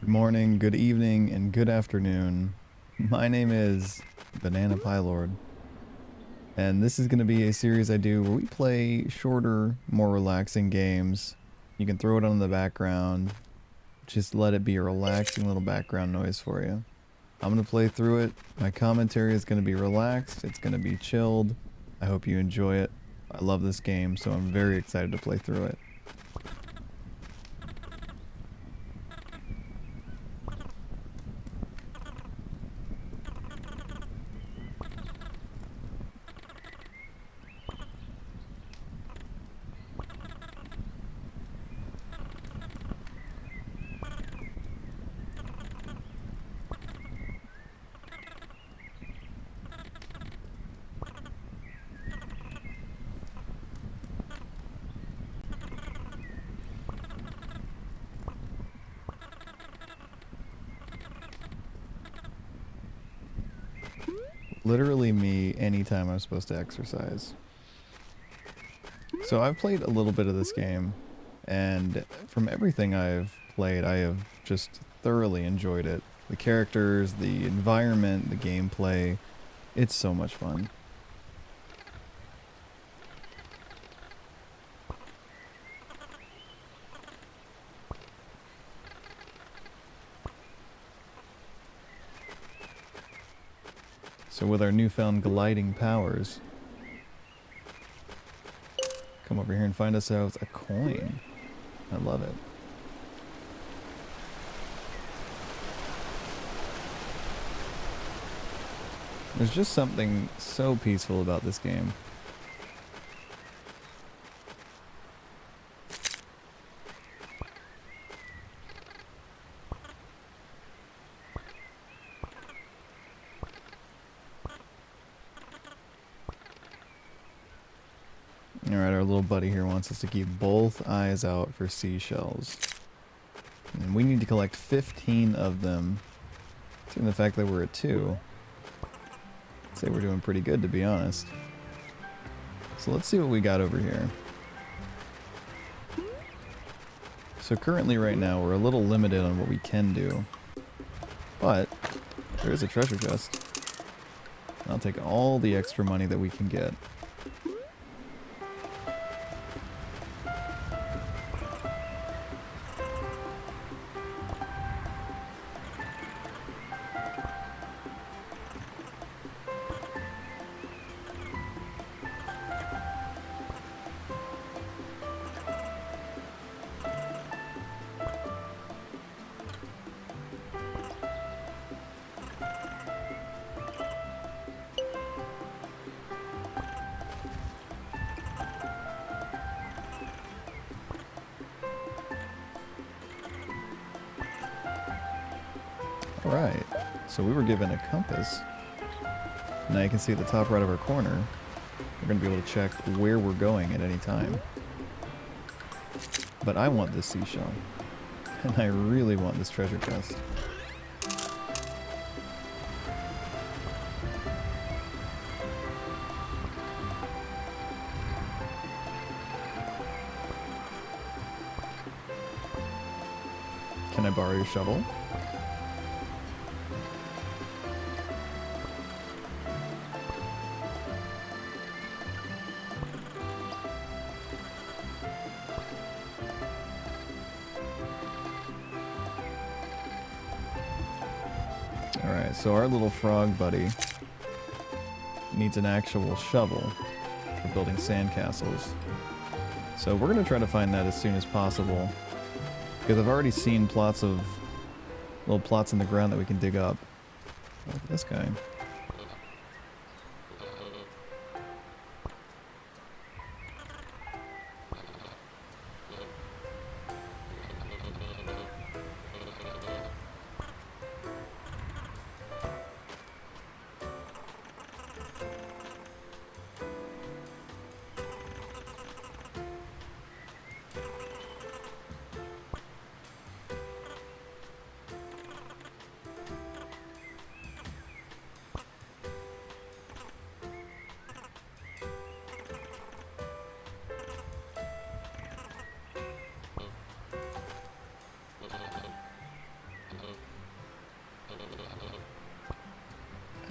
Good morning, good evening, and good afternoon. My name is Banana Pie Lord, and this is going to be a series I do where we play shorter, more relaxing games. You can throw it on in the background, just let it be a relaxing little background noise for you. I'm going to play through it. My commentary is going to be relaxed, it's going to be chilled. I hope you enjoy it. I love this game, so I'm very excited to play through it. Literally me anytime I'm supposed to exercise. So I've played a little bit of this game, and from everything I've played, I have just thoroughly enjoyed it. The characters, the environment, the gameplay, it's so much fun. So with our newfound gliding powers, come over here and find ourselves a coin. I love it. There's just something so peaceful about this game. Alright, our little buddy here wants us to keep both eyes out for seashells. And we need to collect 15 of them. Given the fact that we're at 2, I'd say we're doing pretty good, to be honest. So let's see what we got over here. So currently right now we're a little limited on what we can do. But there is a treasure chest. I'll take all the extra money that we can get. Alright, so we were given a compass. Now you can see at the top right of our corner, we're going to be able to check where we're going at any time. But I want this seashell. And I really want this treasure chest. Can I borrow your shovel? Alright, so our little frog buddy needs an actual shovel for building sandcastles. So we're going to try to find that as soon as possible, because I've already seen little plots in the ground that we can dig up. Look at this guy.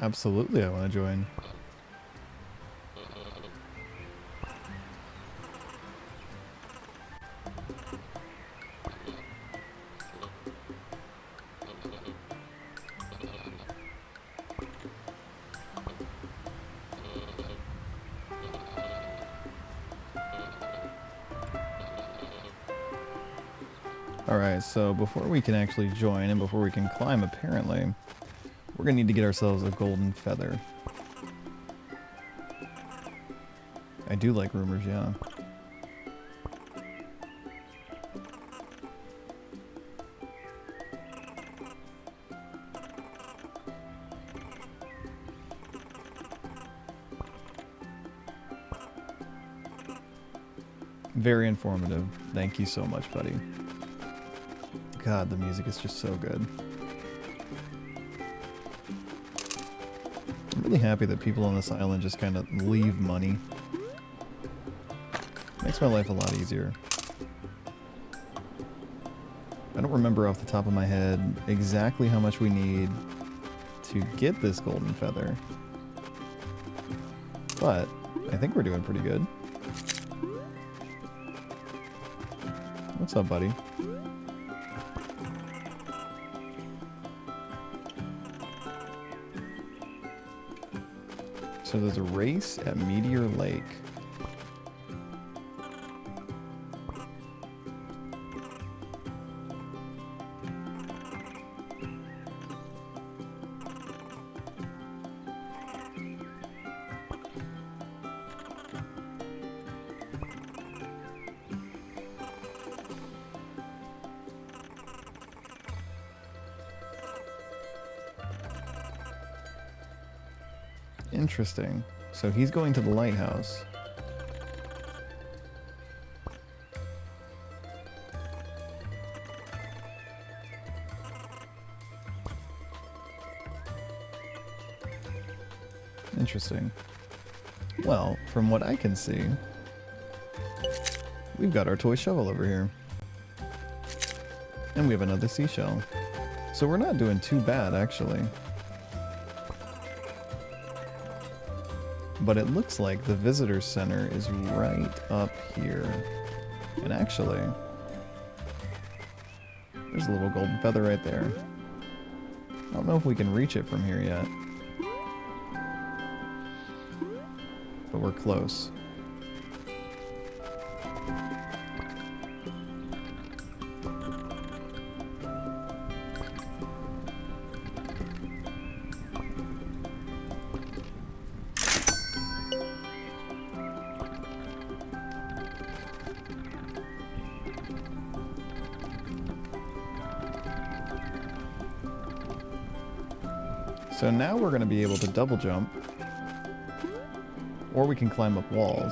Absolutely, I want to join. Alright, so before we can actually join and before we can climb, apparently, we're going to need to get ourselves a golden feather. I do like rumors, yeah. Very informative. Thank you so much, buddy. God, the music is just so good. I'm really happy that people on this island just kind of leave money. Makes my life a lot easier. I don't remember off the top of my head exactly how much we need to get this golden feather. But I think we're doing pretty good. What's up, buddy? So there's a race at Meteor Lake. Interesting. So he's going to the lighthouse. Interesting. Well, from what I can see, we've got our toy shovel over here. And we have another seashell. So we're not doing too bad, actually. But it looks like the visitor center is right up here. And actually, there's a little golden feather right there. I don't know if we can reach it from here yet. But we're close. So now we're going to be able to double jump, or we can climb up walls.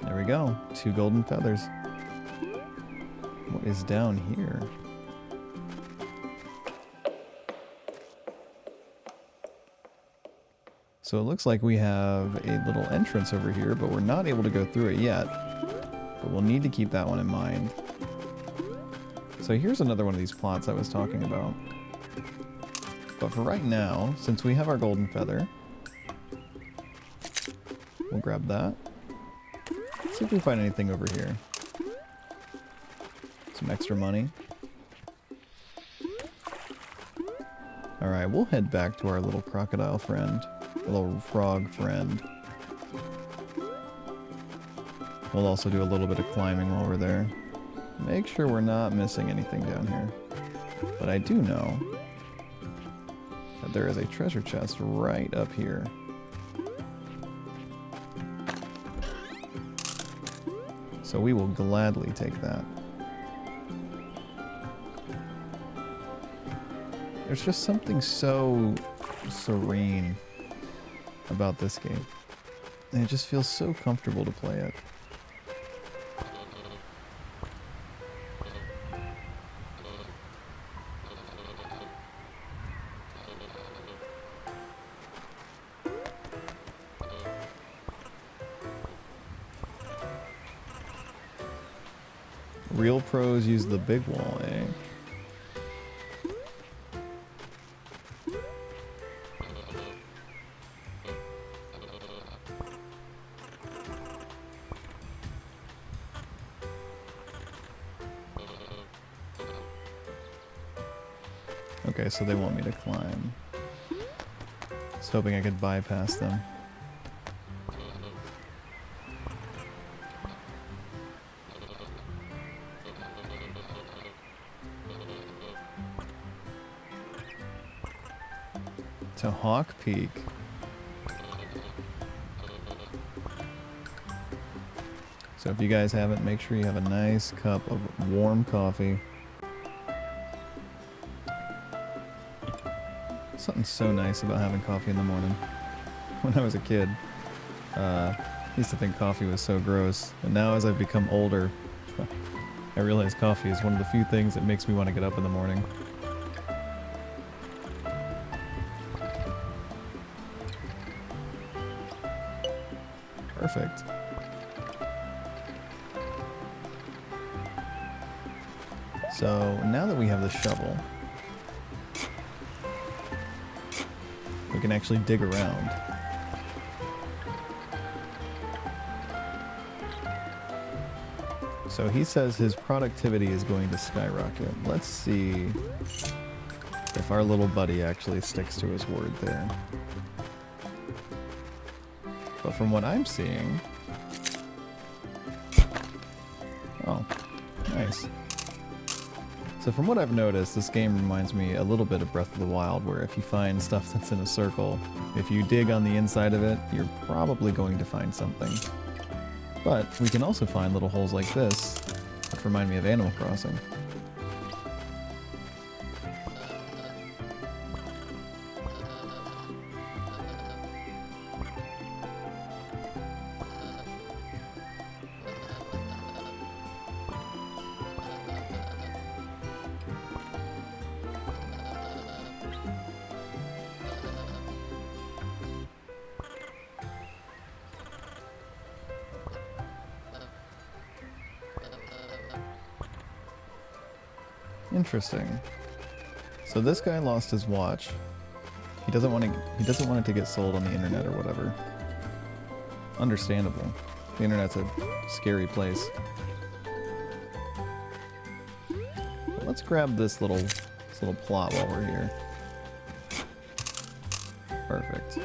There we go, 2 golden feathers. What is down here? So it looks like we have a little entrance over here, but we're not able to go through it yet. But we'll need to keep that one in mind. So here's another one of these plots I was talking about. But for right now, since we have our golden feather, we'll grab that. See if we find anything over here. Some extra money. Alright, we'll head back to our little crocodile friend. Little frog friend. We'll also do a little bit of climbing while we're there. Make sure we're not missing anything down here. But I do know that there is a treasure chest right up here. So we will gladly take that. There's just something so serene about this game. And it just feels so comfortable to play it. Real pros use the big wall, eh? Okay, so they want me to climb. I was hoping I could bypass them. To Hawk Peak. So if you guys haven't, make sure you have a nice cup of warm coffee. Something so nice about having coffee in the morning. When I was a kid, I used to think coffee was so gross. And now as I've become older, I realize coffee is one of the few things that makes me want to get up in the morning. Perfect. So now that we have the shovel, we can actually dig around. So he says his productivity is going to skyrocket. Let's see if our little buddy actually sticks to his word there. But from what I'm seeing... Oh, nice. So from what I've noticed, this game reminds me a little bit of Breath of the Wild, where if you find stuff that's in a circle, if you dig on the inside of it, you're probably going to find something. But we can also find little holes like this, that remind me of Animal Crossing. Interesting. So this guy lost his watch. He doesn't want it to get sold on the internet or whatever. Understandable. The internet's a scary place. But let's grab this little plot while we're here. Perfect.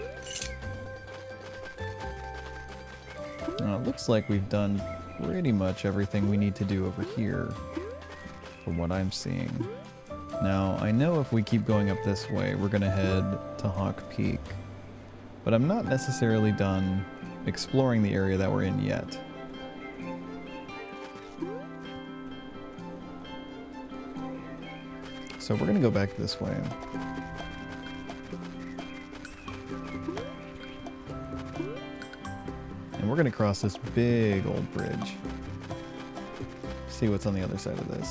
Now it looks like we've done pretty much everything we need to do over here, from what I'm seeing. Now, I know if we keep going up this way, we're gonna head to Hawk Peak. But I'm not necessarily done exploring the area that we're in yet. So we're gonna go back this way. And we're gonna cross this big old bridge. See what's on the other side of this.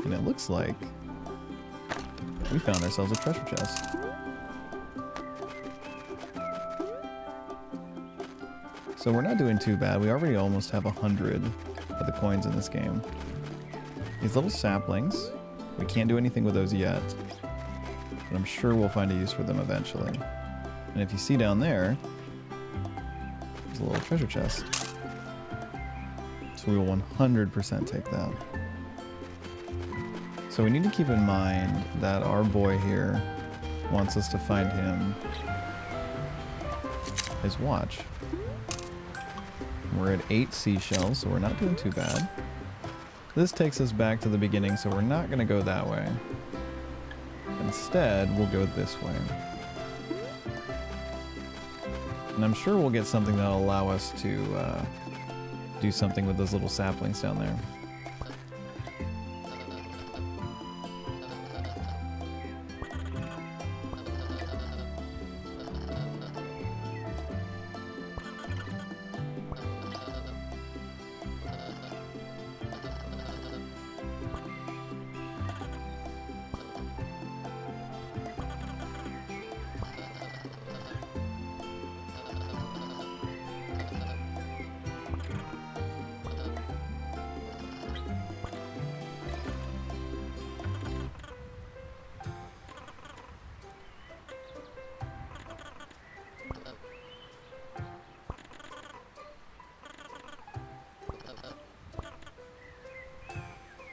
And it looks like we found ourselves a treasure chest. So we're not doing too bad. We already almost have 100 of the coins in this game. These little saplings, we can't do anything with those yet, but I'm sure we'll find a use for them eventually. And if you see down there, there's a little treasure chest. So we will 100% take that. So we need to keep in mind that our boy here wants us to find him his watch. We're at 8 seashells, so we're not doing too bad. This takes us back to the beginning, so we're not going to go that way. Instead, we'll go this way. And I'm sure we'll get something that'll allow us to do something with those little saplings down there.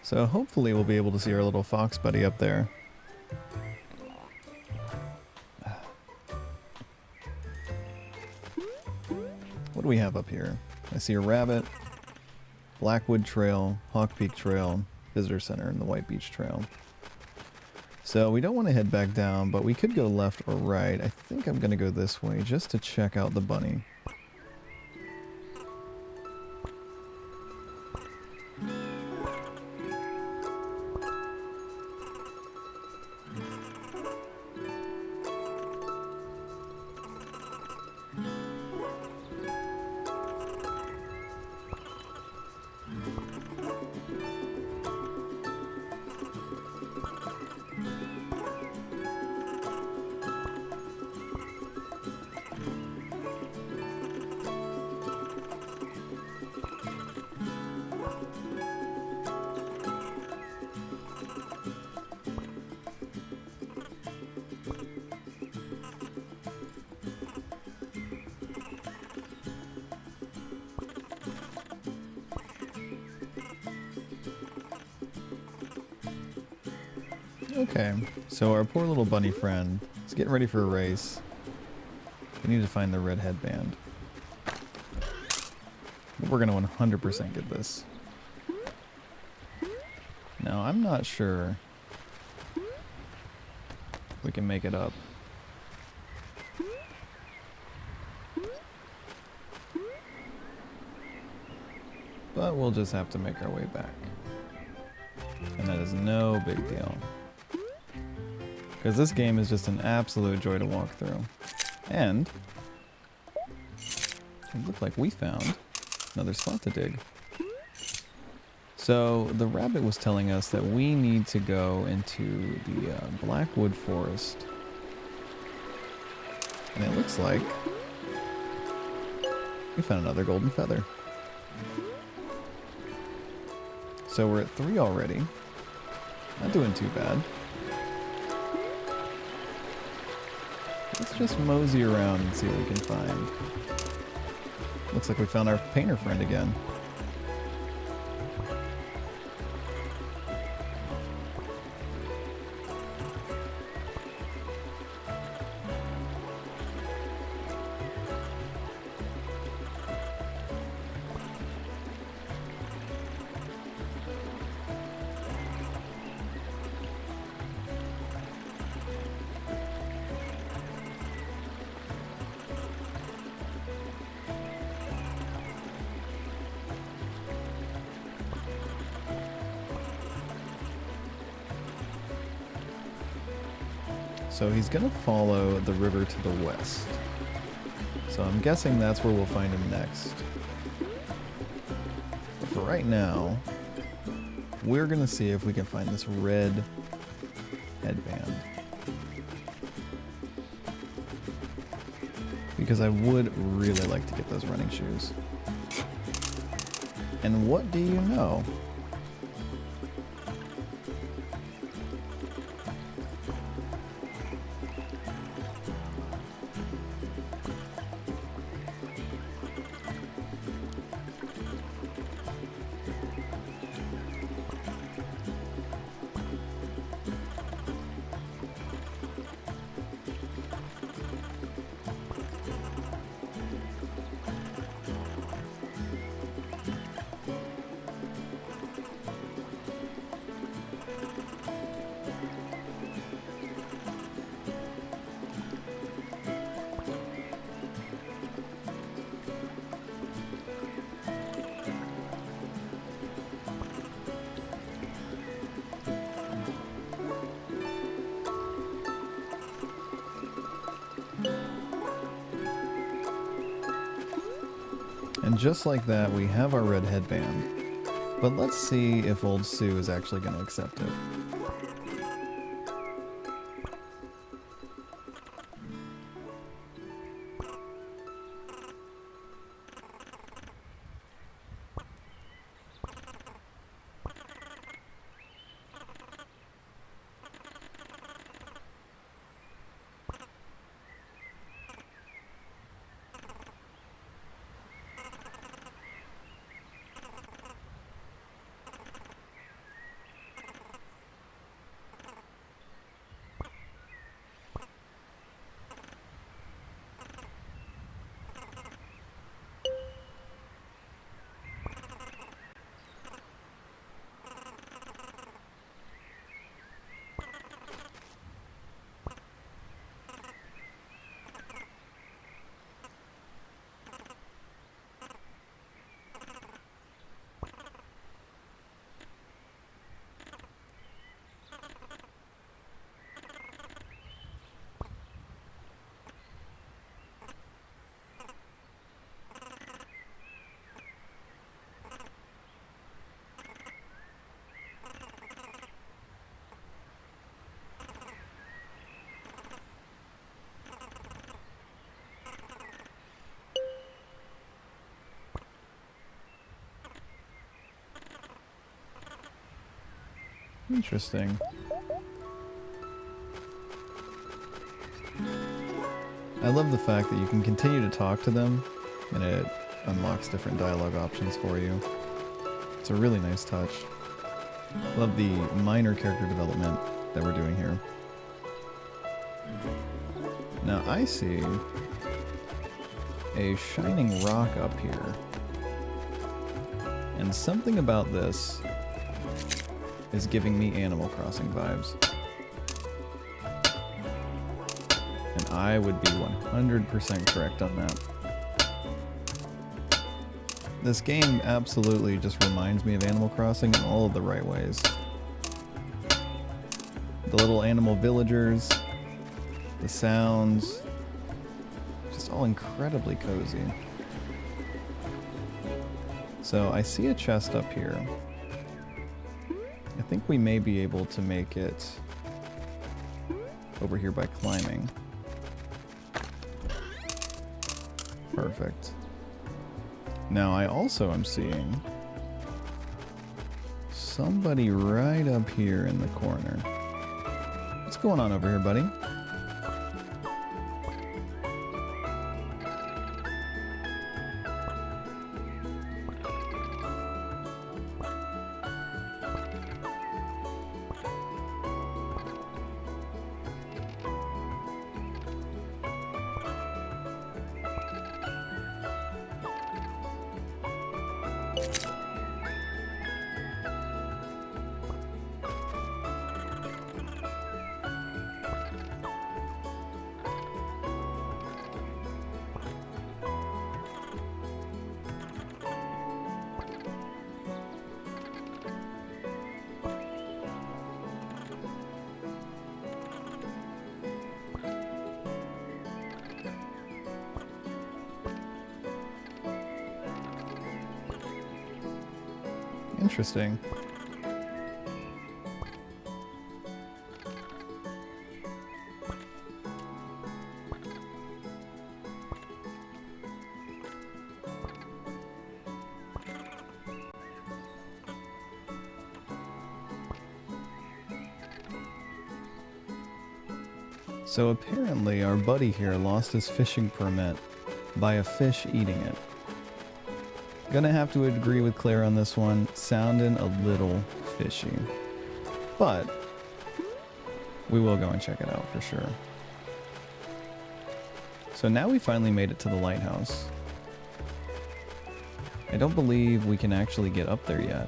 So hopefully we'll be able to see our little fox buddy up there. What do we have up here? I see a rabbit, Blackwood Trail, Hawk Peak Trail, Visitor Center, and the White Beach Trail. So we don't want to head back down, but we could go left or right. I think I'm going to go this way just to check out the bunny. Okay, so our poor little bunny friend is getting ready for a race. We need to find the red headband. We're going to 100% get this. Now, I'm not sure we can make it up. But we'll just have to make our way back. And that is no big deal. Because this game is just an absolute joy to walk through. And it looked like we found another spot to dig. So the rabbit was telling us that we need to go into the Blackwood Forest. And it looks like we found another golden feather. So we're at 3 already. Not doing too bad. Let's just mosey around and see what we can find. Looks like we found our painter friend again. So he's gonna follow the river to the west. So I'm guessing that's where we'll find him next. But for right now, we're gonna see if we can find this red headband. Because I would really like to get those running shoes. And what do you know? And just like that, we have our red headband. But let's see if old Sue is actually going to accept it. Interesting. I love the fact that you can continue to talk to them and it unlocks different dialogue options for you. It's a really nice touch. Love the minor character development that we're doing here. Now I see a shining rock up here. And something about this is giving me Animal Crossing vibes. And I would be 100% correct on that. This game absolutely just reminds me of Animal Crossing in all of the right ways. The little animal villagers, the sounds, just all incredibly cozy. So I see a chest up here. I think we may be able to make it over here by climbing. Perfect. Now I also am seeing somebody right up here in the corner. What's going on over here, buddy? Interesting. So apparently our buddy here lost his fishing permit by a fish eating it. Gonna have to agree with Claire on this one, sounding a little fishy. But we will go and check it out for sure. So now we finally made it to the lighthouse. I don't believe we can actually get up there yet.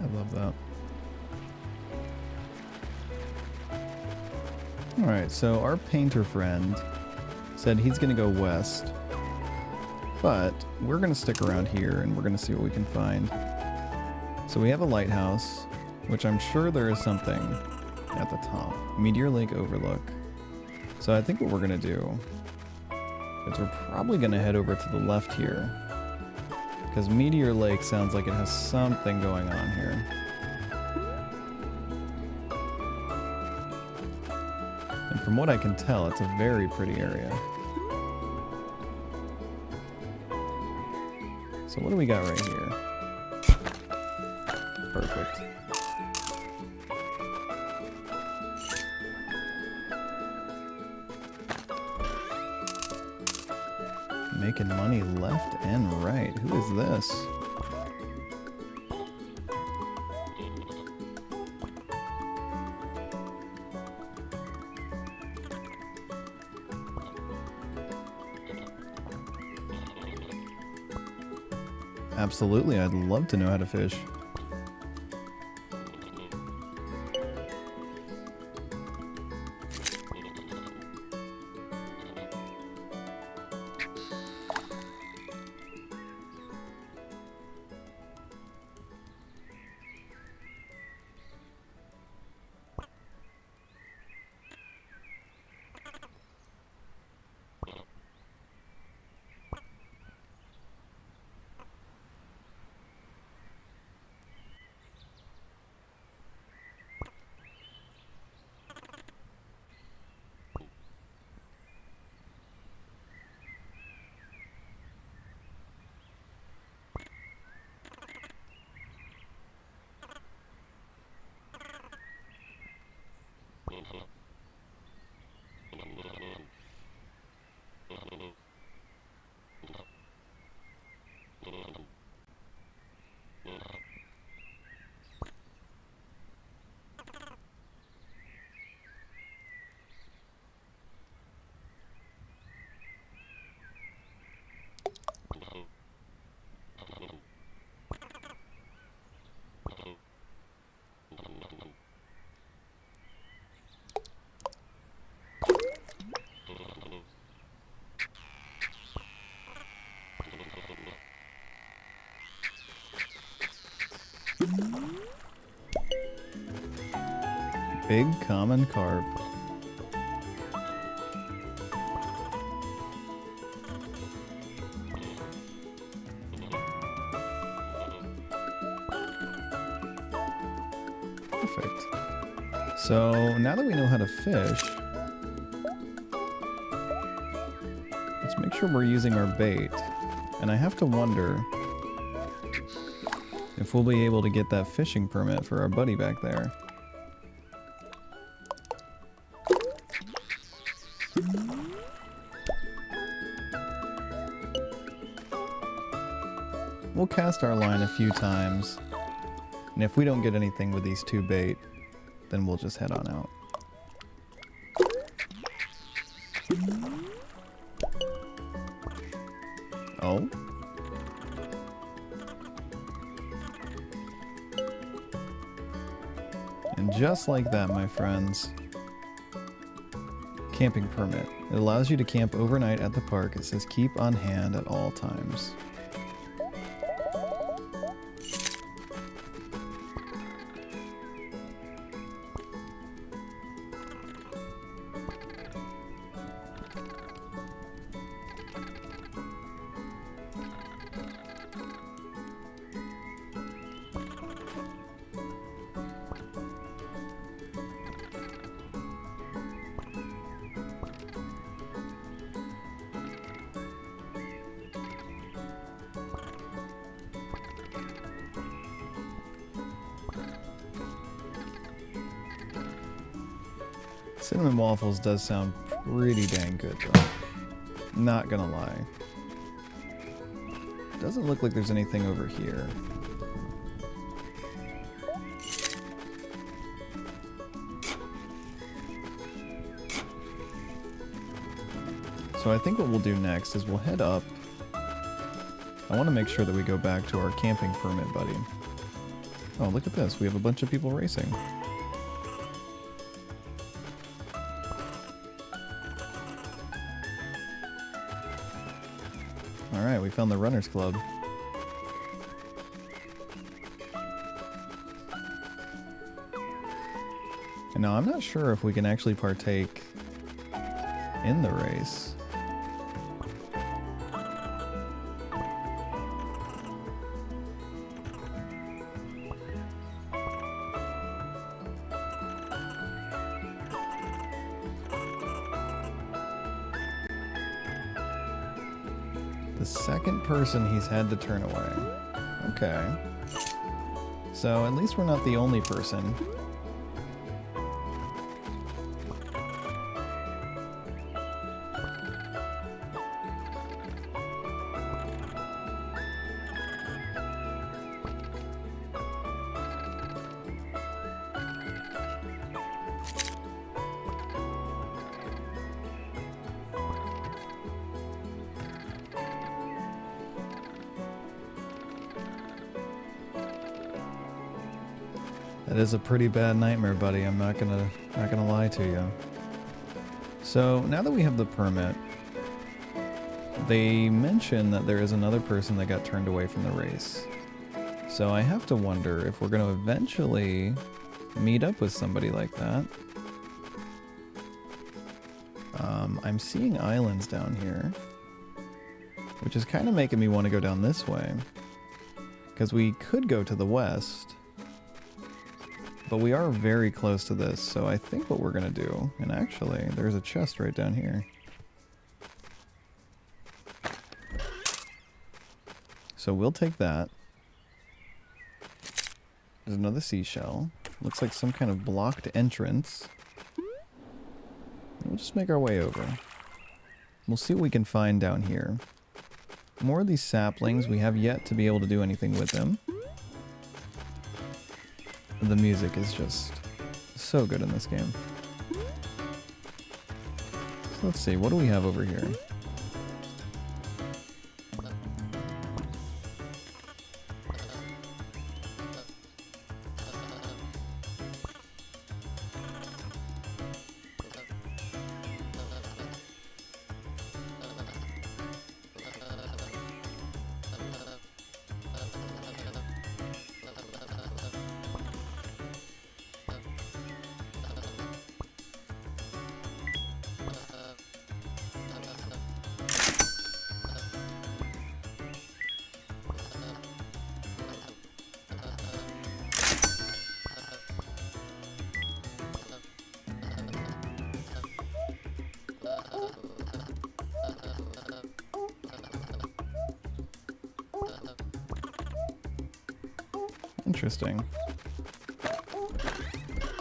I love that. Alright, so our painter friend said he's going to go west, but we're going to stick around here and we're going to see what we can find. So we have a lighthouse, which I'm sure there is something at the top. Meteor Lake Overlook. So I think what we're going to do is we're probably going to head over to the left here, because Meteor Lake sounds like it has something going on here. And from what I can tell, it's a very pretty area. So what do we got right here? Perfect. Making money left and right. Who is this? Absolutely, I'd love to know how to fish. Big common carp. Perfect. So now that we know how to fish, let's make sure we're using our bait. And I have to wonder if we'll be able to get that fishing permit for our buddy back there. We'll cast our line a few times, and if we don't get anything with these two bait, then we'll just head on out. Oh? And just like that, my friends, camping permit. It allows you to camp overnight at the park. It says keep on hand at all times. Cinnamon waffles does sound pretty dang good, though. Not gonna lie. Doesn't look like there's anything over here. So I think what we'll do next is we'll head up. I want to make sure that we go back to our camping permit buddy. Oh, look at this. We have a bunch of people racing. Alright, we found the Runners Club. And now I'm not sure if we can actually partake in the race. The second person he's had to turn away. Okay. So at least we're not the only person. That is a pretty bad nightmare, buddy. I'm not gonna lie to you. So now that we have the permit, they mention that there is another person that got turned away from the race. So I have to wonder if we're gonna eventually meet up with somebody like that. I'm seeing islands down here, which is kind of making me want to go down this way, because we could go to the west. But we are very close to this, so I think what we're going to do... And actually, there's a chest right down here. So we'll take that. There's another seashell. Looks like some kind of blocked entrance. We'll just make our way over. We'll see what we can find down here. More of these saplings. We have yet to be able to do anything with them. The music is just so good in this game. So let's see, what do we have over here? Interesting.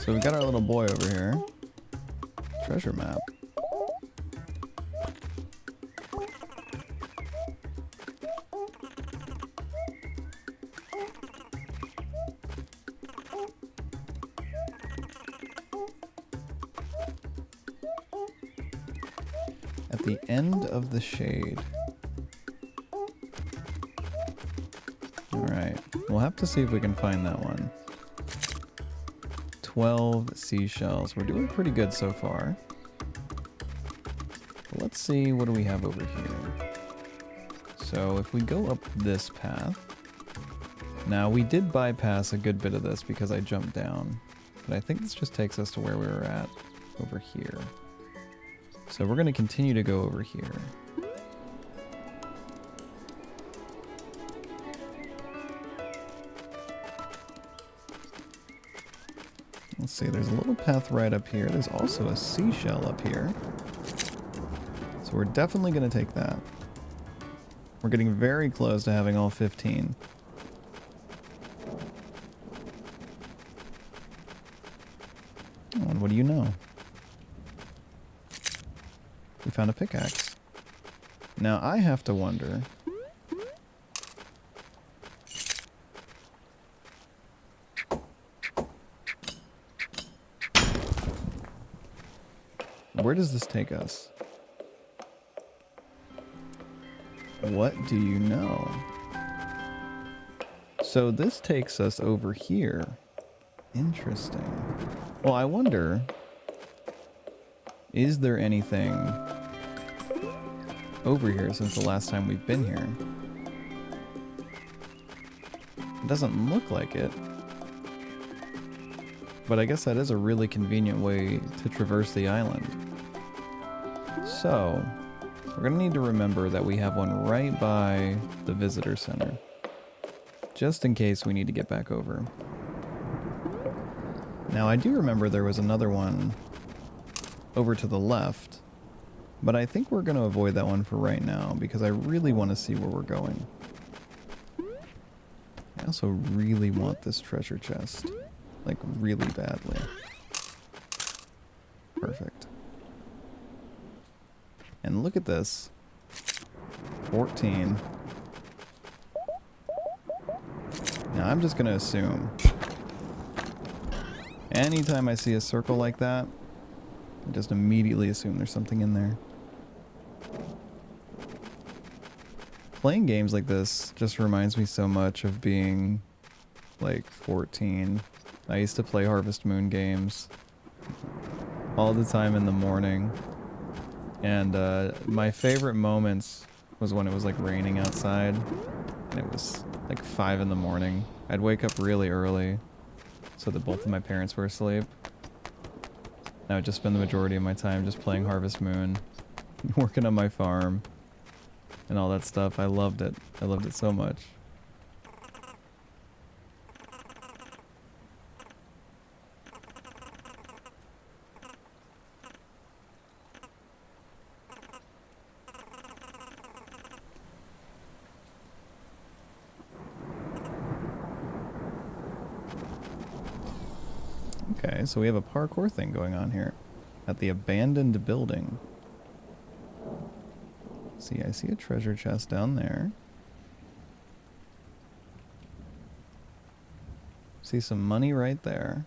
So we got our little boy over here. Treasure map. At the end of the shade. Alright, we'll have to see if we can find that one. 12 seashells. We're doing pretty good so far. But let's see, what do we have over here? So if we go up this path... Now, we did bypass a good bit of this because I jumped down. But I think this just takes us to where we were at over here. So we're going to continue to go over here. Let's see, there's a little path right up here. There's also a seashell up here. So we're definitely going to take that. We're getting very close to having all 15. Oh, and what do you know? We found a pickaxe. Now I have to wonder... Where does this take us? What do you know? So this takes us over here. Interesting. Well, I wonder... Is there anything over here since the last time we've been here? It doesn't look like it. But I guess that is a really convenient way to traverse the island. So, we're going to need to remember that we have one right by the visitor center. Just in case we need to get back over. Now, I do remember there was another one over to the left. But I think we're going to avoid that one for right now because I really want to see where we're going. I also really want this treasure chest. Like, really badly. Perfect. And look at this. 14. Now, I'm just going to assume. Anytime I see a circle like that, I just immediately assume there's something in there. Playing games like this just reminds me so much of being, like, 14. I used to play Harvest Moon games all the time in the morning. And my favorite moments was when it was, like, raining outside. And it was, like, 5 in the morning. I'd wake up really early so that both of my parents were asleep. I would just spend the majority of my time just playing Harvest Moon, working on my farm, and all that stuff. I loved it. I loved it so much. Okay, so we have a parkour thing going on here at the abandoned building. See, I see a treasure chest down there. See some money right there.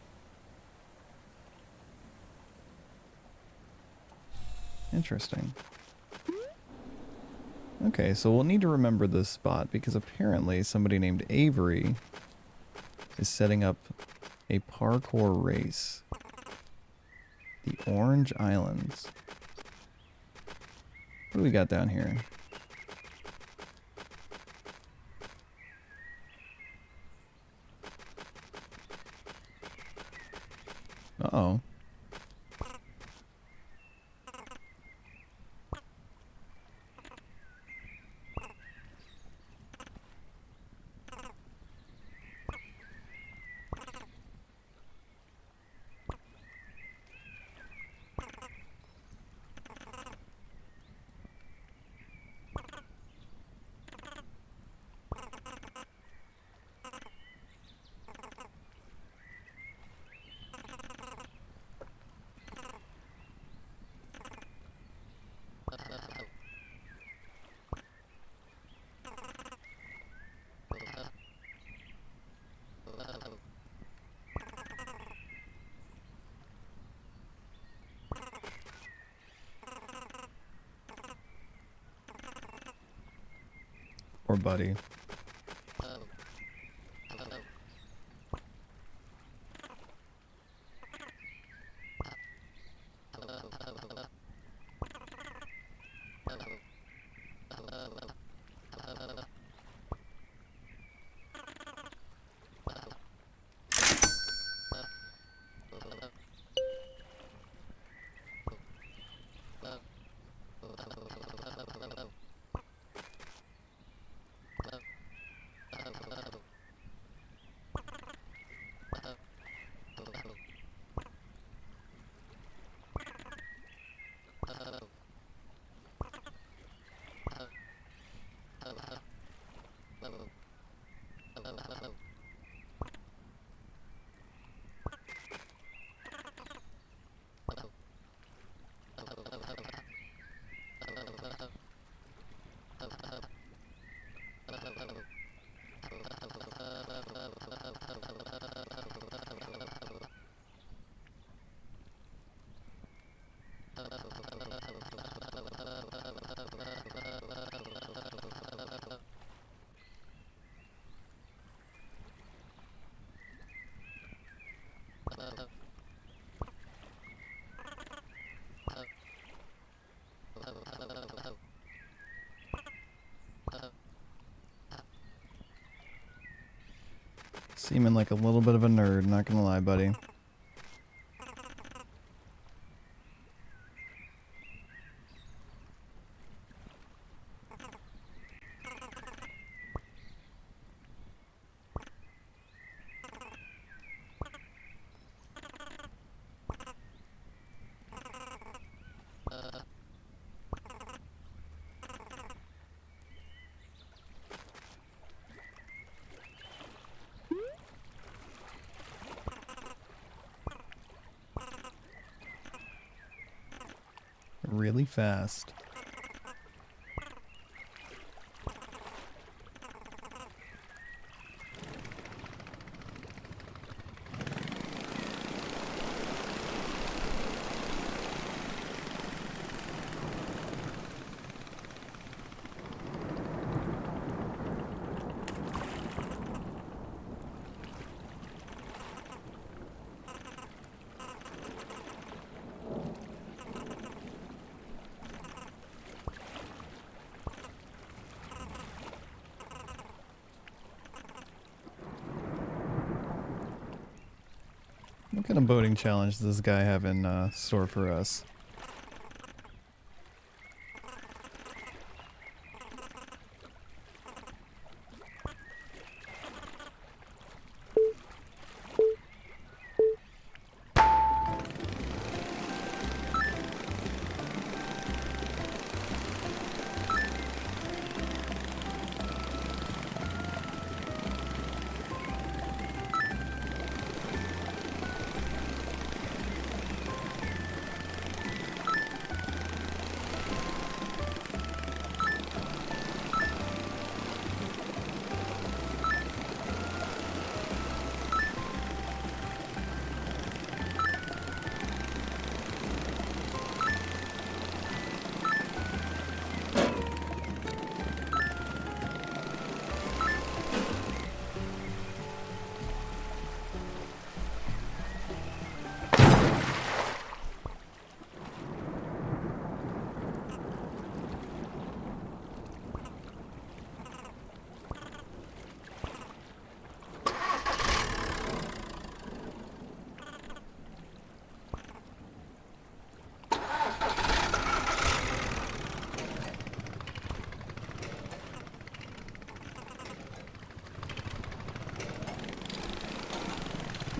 Interesting. Okay, so we'll need to remember this spot because apparently somebody named Avery is setting up a parkour race. The Orange Islands. What do we got down here? Uh-oh. Poor buddy. Seeming like a little bit of a nerd, not gonna lie, buddy. Really fast. What kind of boating challenge does this guy have in store for us?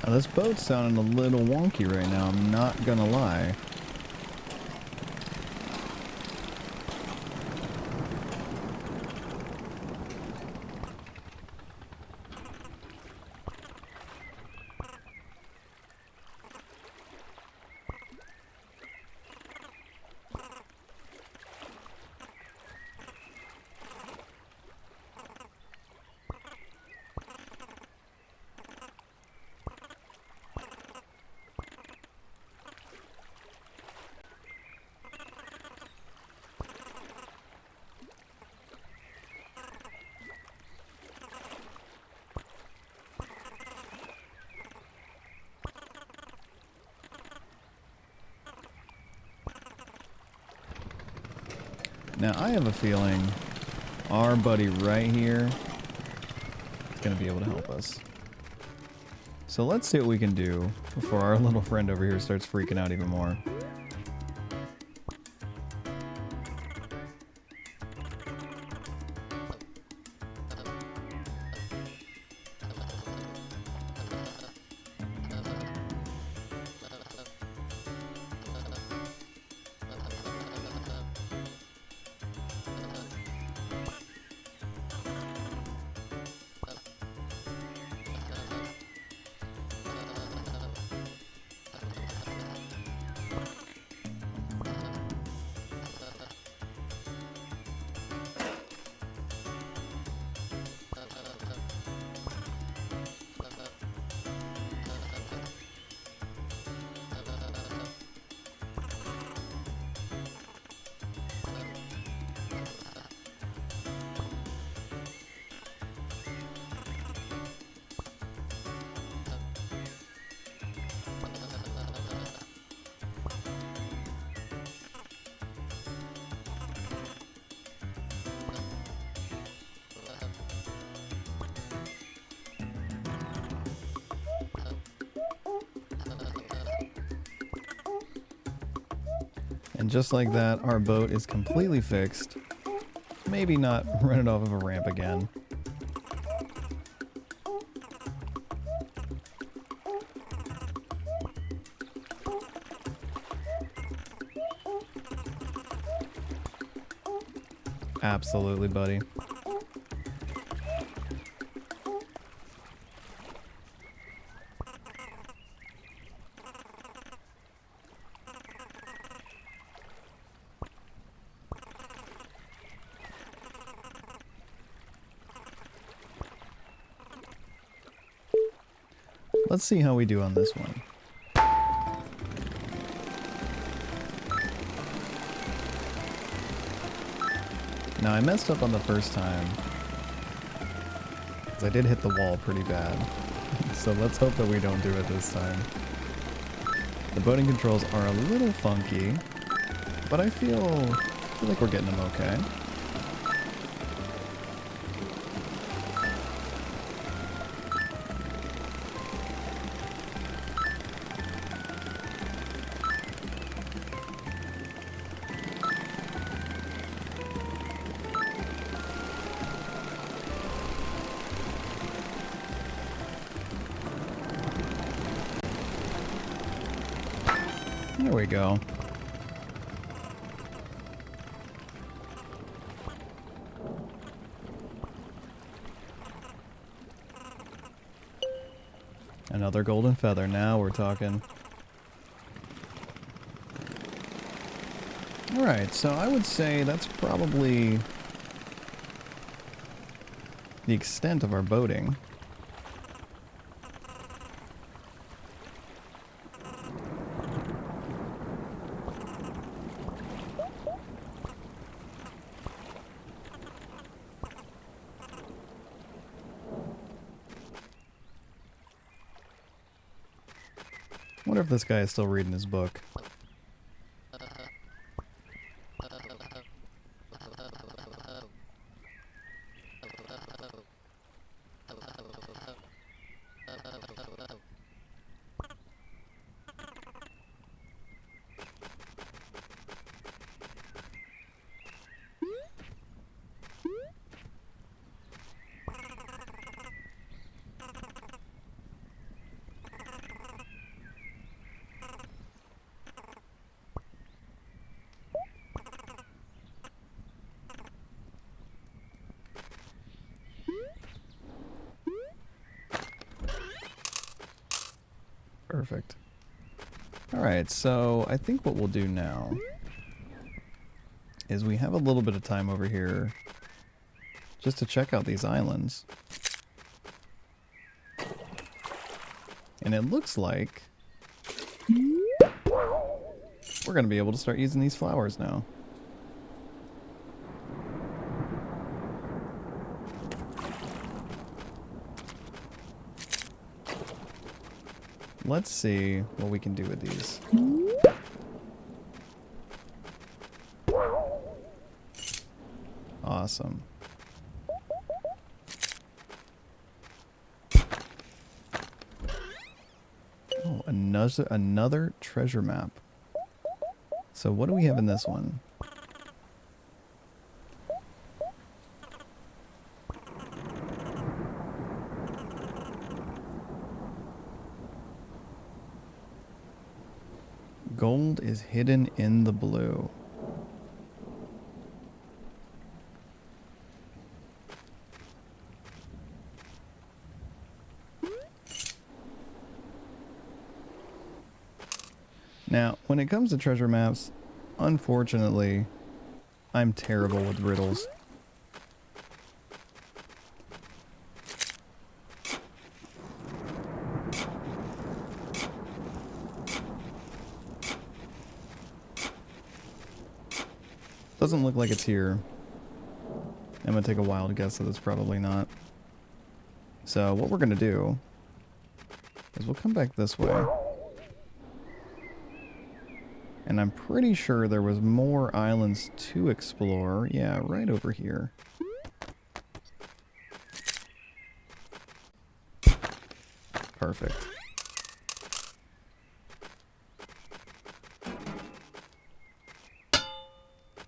Now, this boat's sounding a little wonky right now, I'm not gonna lie. Now, I have a feeling our buddy right here is going to be able to help us. So let's see what we can do before our little friend over here starts freaking out even more. And just like that, our boat is completely fixed. Maybe not running off of a ramp again. Absolutely, buddy. Let's see how we do on this one. Now, I messed up on the first time, because I did hit the wall pretty bad. So let's hope that we don't do it this time. The boating controls are a little funky, but I feel like we're getting them okay. There we go. Another golden feather. Now we're talking. Alright, so I would say that's probably the extent of our boating. I wonder if this guy is still reading his book. Perfect. Alright, so I think what we'll do now is we have a little bit of time over here just to check out these islands. And it looks like we're going to be able to start using these flowers now. Let's see what we can do with these. Awesome. Oh, another treasure map. So what do we have in this one? Gold is hidden in the blue. Now, when it comes to treasure maps, unfortunately, I'm terrible with riddles. Doesn't look like it's here. I'm gonna take a wild guess that it's probably not. So what we're gonna do is we'll come back this way. And I'm pretty sure there was more islands to explore. Yeah, right over here. Perfect.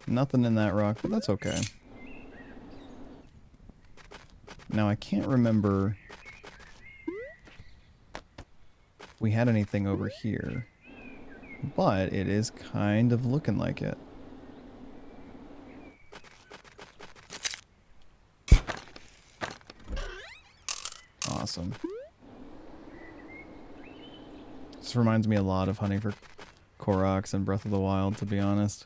Nothing in that rock, but that's okay. Now I can't remember if we had anything over here, but it is kind of looking like it. Awesome. This reminds me a lot of hunting for Koroks and Breath of the Wild, to be honest.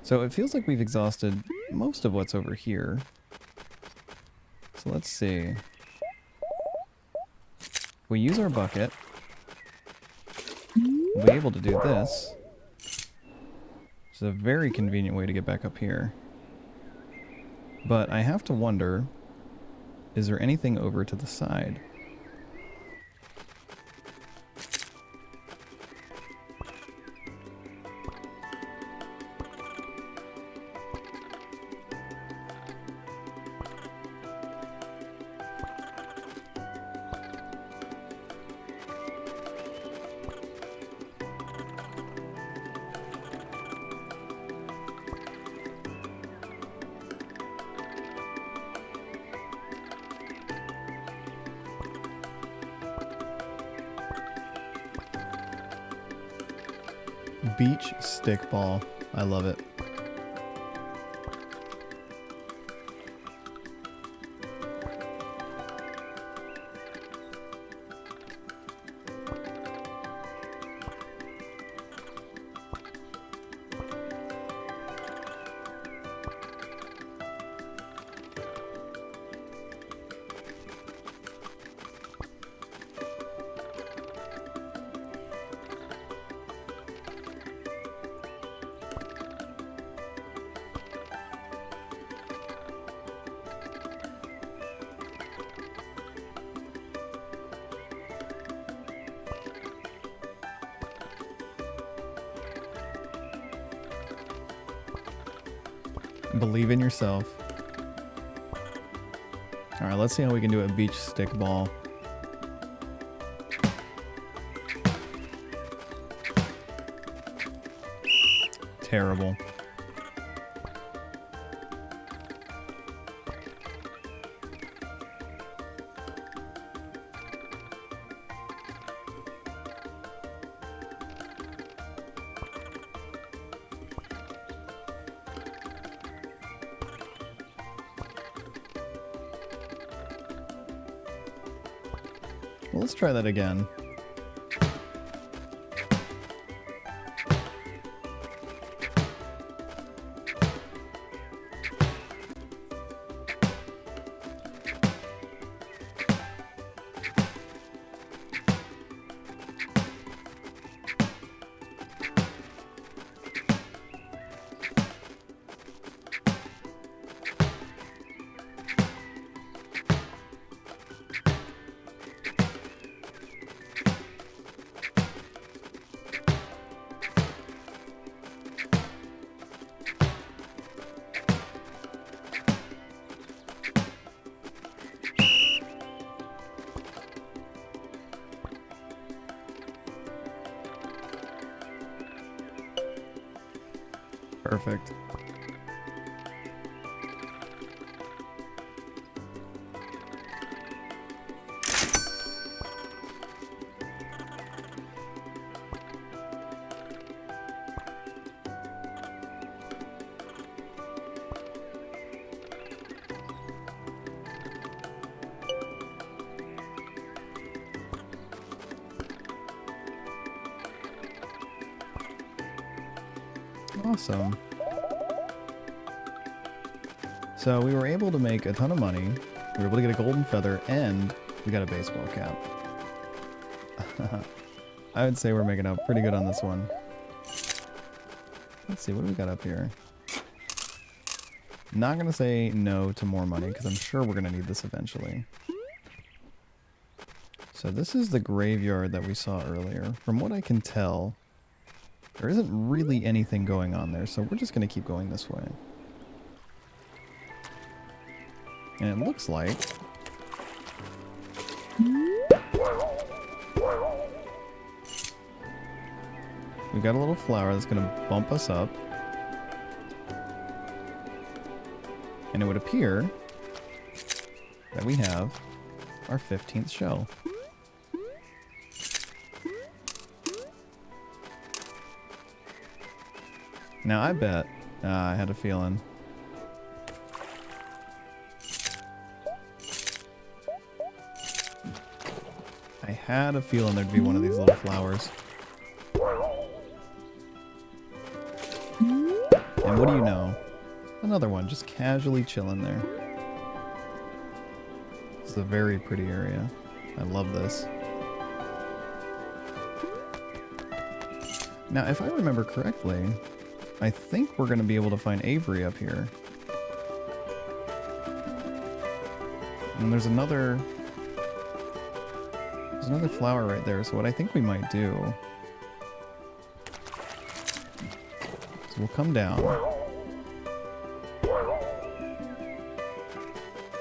So it feels like we've exhausted most of what's over here. So let's see. If we use our bucket, we'll be able to do this. Which is a very convenient way to get back up here. But I have to wonder, is there anything over to the side? Beach stickball. I love it. Believe in yourself. Alright, let's see how we can do a beach stickball. Terrible. Well, let's try that again. perfect. Awesome. So we were able to make a ton of money. We were able to get a golden feather, and we got a baseball cap. I would say we're making out pretty good on this one. Let's see, what do we got up here? Not gonna say no to more money, because I'm sure we're gonna need this eventually. So this is the graveyard that we saw earlier. From what I can tell, there isn't really anything going on there, so we're just going to keep going this way. And it looks like... we've got a little flower that's going to bump us up. And it would appear that we have our 15th shell. Now I bet, I had a feeling. I had a feeling there'd be one of these little flowers. And what do you know? Another one just casually chilling there. It's a very pretty area. I love this. Now, if I remember correctly, I think we're going to be able to find Avery up here. And there's another flower right there, so what I think we might do is we'll come down.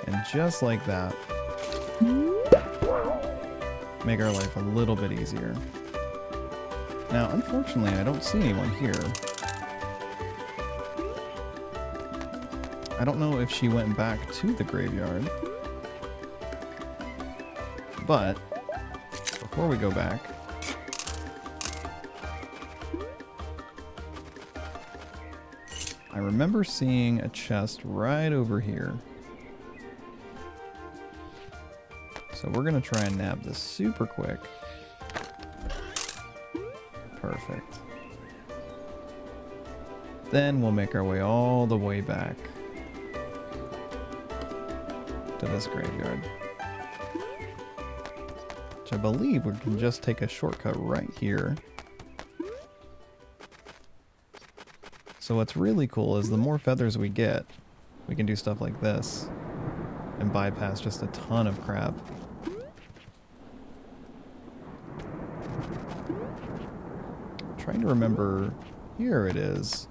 And just like that, make our life a little bit easier. Now, unfortunately, I don't see anyone here. I don't know if she went back to the graveyard. But, before we go back, I remember seeing a chest right over here. So we're going to try and nab this super quick. Perfect. Then we'll make our way all the way back to this graveyard. Which I believe we can just take a shortcut right here. So what's really cool is the more feathers we get, we can do stuff like this and bypass just a ton of crap. Trying to remember, here it is.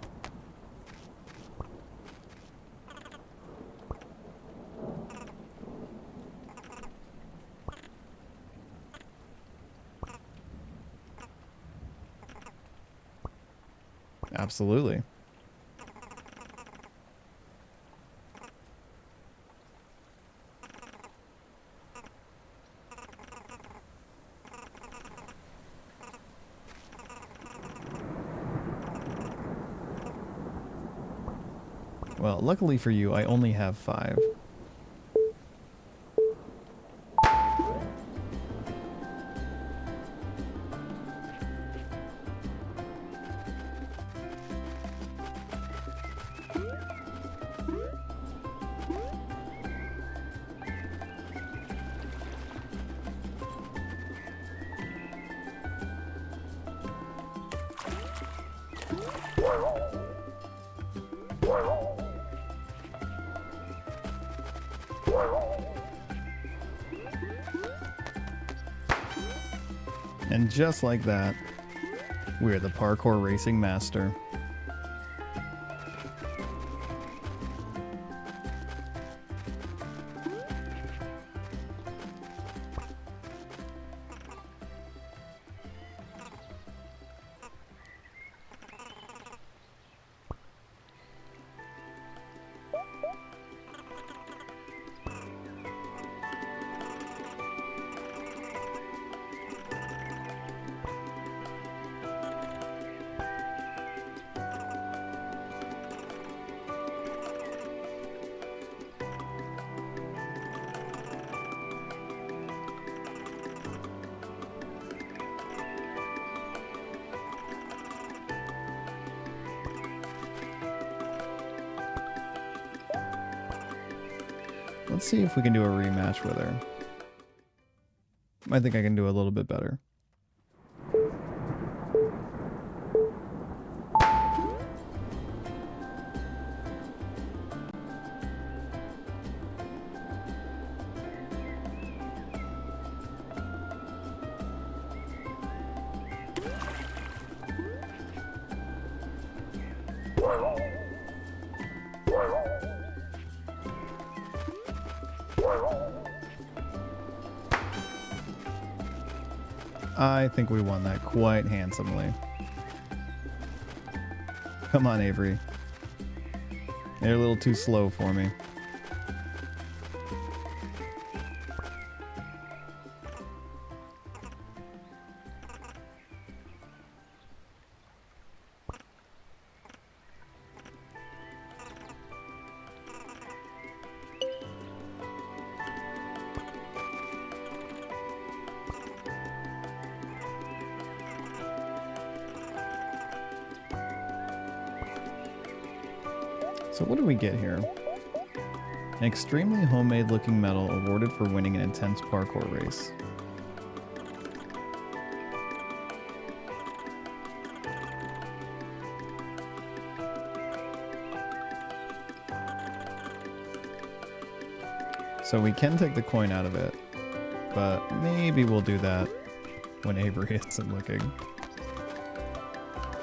Absolutely. Well, luckily for you, I only have 5. And just like that, we're the parkour racing master. Let's see if we can do a rematch with her. I think I can do a little bit better. I think we won that quite handsomely. Come on, Avery. They're a little too slow for me. So what do we get here? An extremely homemade looking medal awarded for winning an intense parkour race. So we can take the coin out of it, but maybe we'll do that when Avery isn't looking.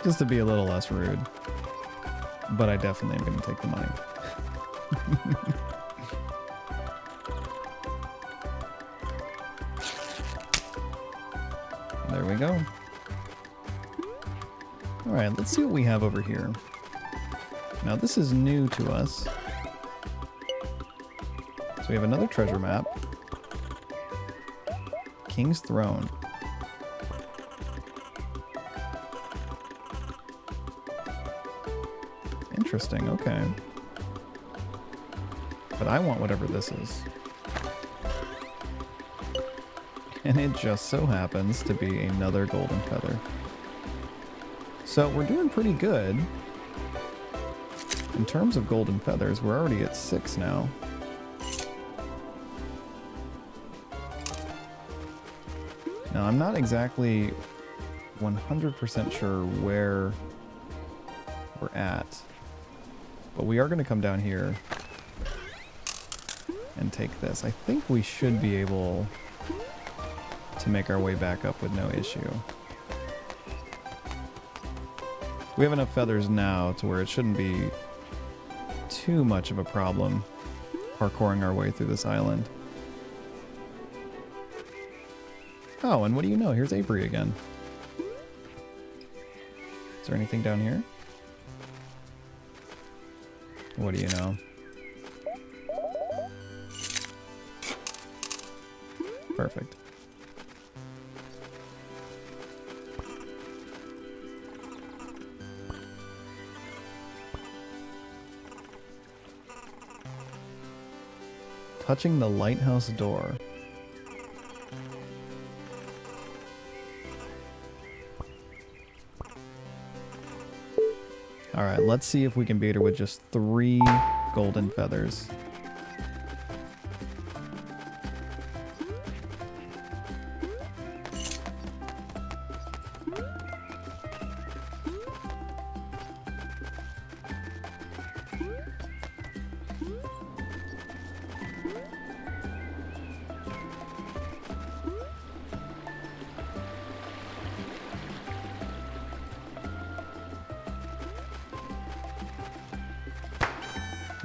Just to be a little less rude. But I definitely am going to take the money. There we go. Alright, let's see what we have over here. Now this is new to us. So we have another treasure map. King's Throne. Interesting, okay. But I want whatever this is. And it just so happens to be another golden feather. So we're doing pretty good. In terms of golden feathers, we're already at 6 now. Now I'm not exactly 100% sure where we're at. But we are going to come down here and take this. I think we should be able to make our way back up with no issue. We have enough feathers now to where it shouldn't be too much of a problem parkouring our way through this island. Oh, and what do you know? Here's Avery again. Is there anything down here? What do you know? Perfect. Touching the lighthouse door. Alright, let's see if we can beat her with just 3 golden feathers.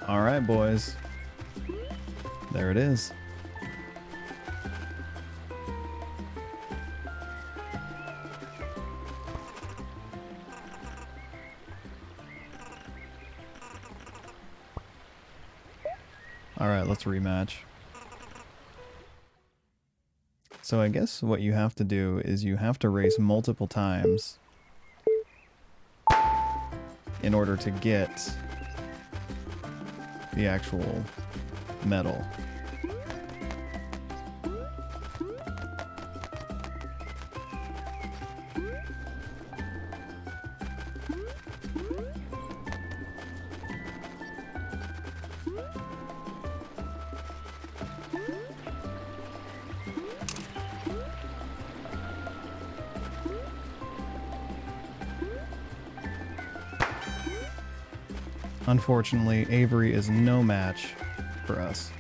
Alright, boys. There it is. Alright, let's rematch. So I guess what you have to do is you have to race multiple times in order to get the actual medal. Unfortunately, Avery is no match for us.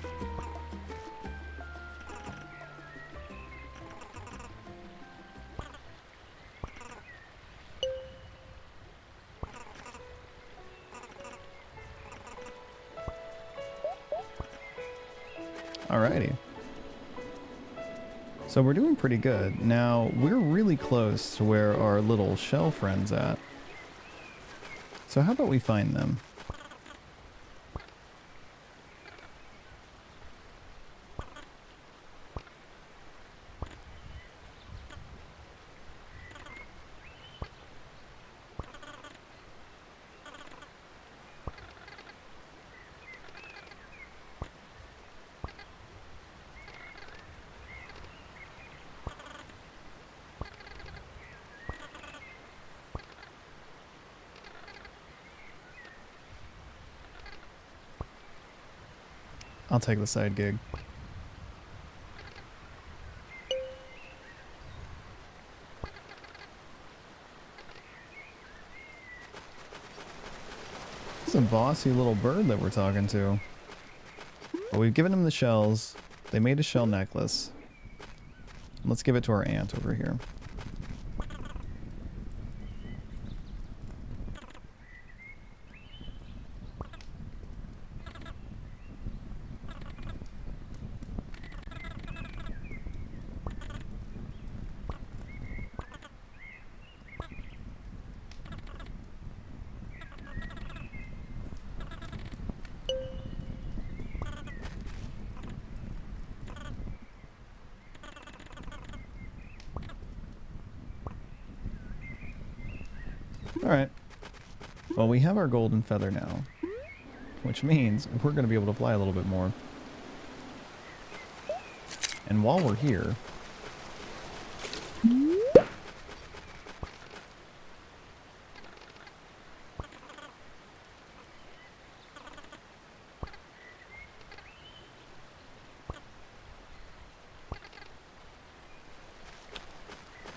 Alrighty. So we're doing pretty good. Now, we're really close to where our little shell friend's at. So how about we find them? I'll take the side gig. It's a bossy little bird that we're talking to. But we've given him the shells. They made a shell necklace. Let's give it to our aunt over here. Alright. Well, we have our golden feather now, which means we're going to be able to fly a little bit more. And while we're here,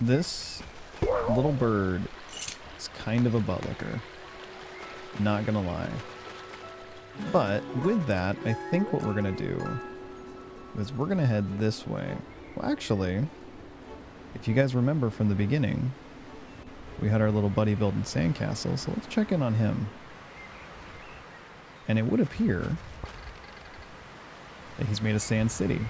this little bird is kind of a butt licker. Not gonna lie. But with that, I think what we're gonna do is we're gonna head this way. Well, actually, if you guys remember from the beginning, we had our little buddy building sandcastle, so let's check in on him. And it would appear that he's made a sand city.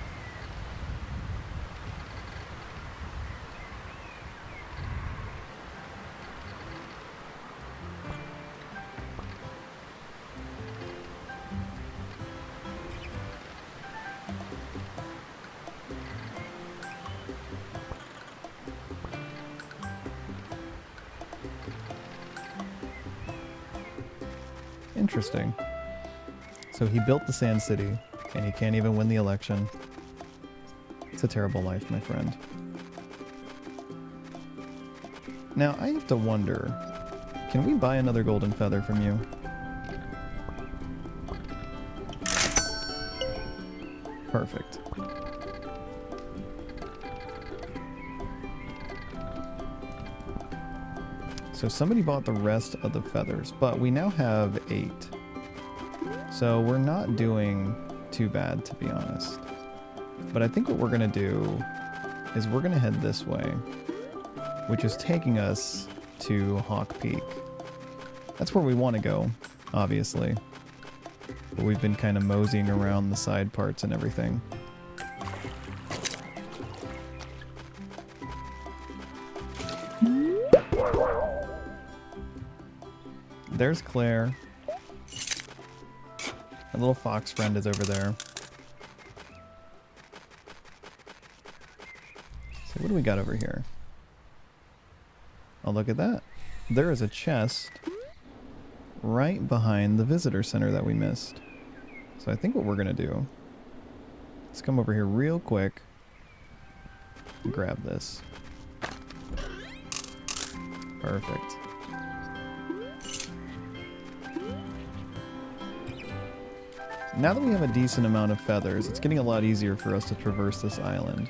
Interesting. So he built the Sand City, and he can't even win the election. It's a terrible life, my friend. Now, I have to wonder, can we buy another golden feather from you? Perfect. So somebody bought the rest of the feathers, but we now have 8. So we're not doing too bad, to be honest. But I think what we're going to do is we're going to head this way, which is taking us to Hawk Peak. That's where we want to go, obviously. But we've been kind of moseying around the side parts and everything. There's Claire. Our little fox friend is over there. So what do we got over here? Oh, look at that. There is a chest right behind the visitor center that we missed. So I think what we're going to do, let's come over here real quick and grab this. Perfect. Now that we have a decent amount of feathers, it's getting a lot easier for us to traverse this island.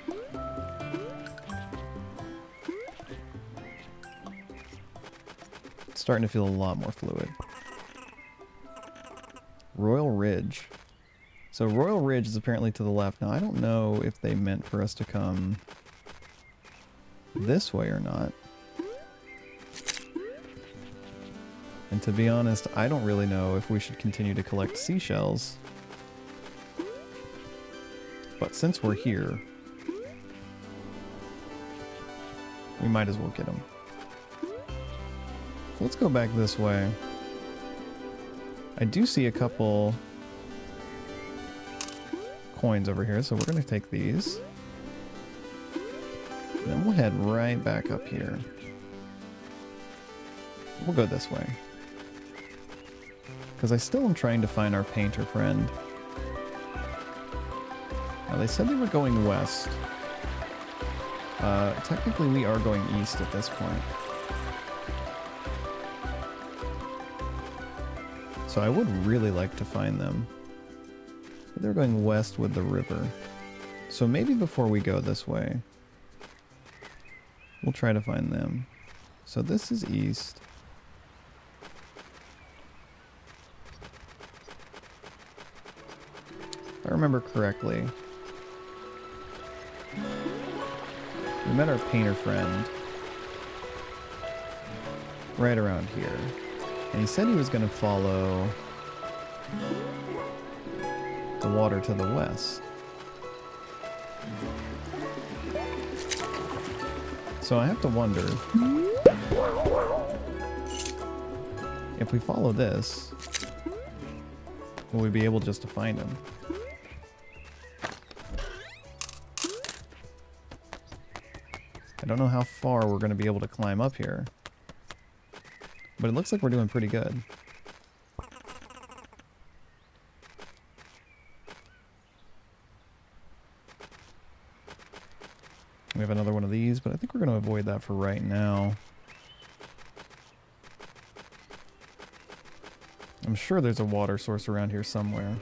It's starting to feel a lot more fluid. Royal Ridge. So Royal Ridge is apparently to the left. Now, I don't know if they meant for us to come this way or not. And to be honest, I don't really know if we should continue to collect seashells. But since we're here, we might as well get them. So let's go back this way. I do see a couple coins over here, so we're going to take these. And then we'll head right back up here. We'll go this way. Because I still am trying to find our painter friend. Now, they said they were going west. Technically, we are going east at this point. So I would really like to find them. But they're going west with the river. So maybe before we go this way, we'll try to find them. So this is east. If I remember correctly, we met our painter friend right around here. And he said he was going to follow the water to the west. So I have to wonder if we follow this, will we be able just to find him? I don't know how far we're going to be able to climb up here, but it looks like we're doing pretty good. We have another one of these, but I think we're going to avoid that for right now. I'm sure there's a water source around here somewhere.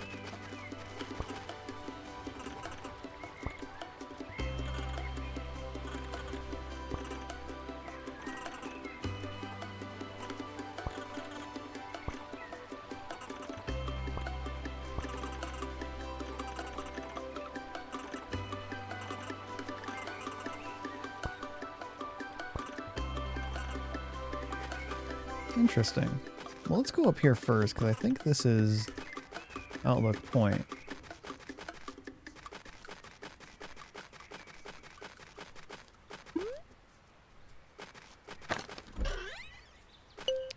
Interesting. Well, let's go up here first, because I think this is Outlook Point.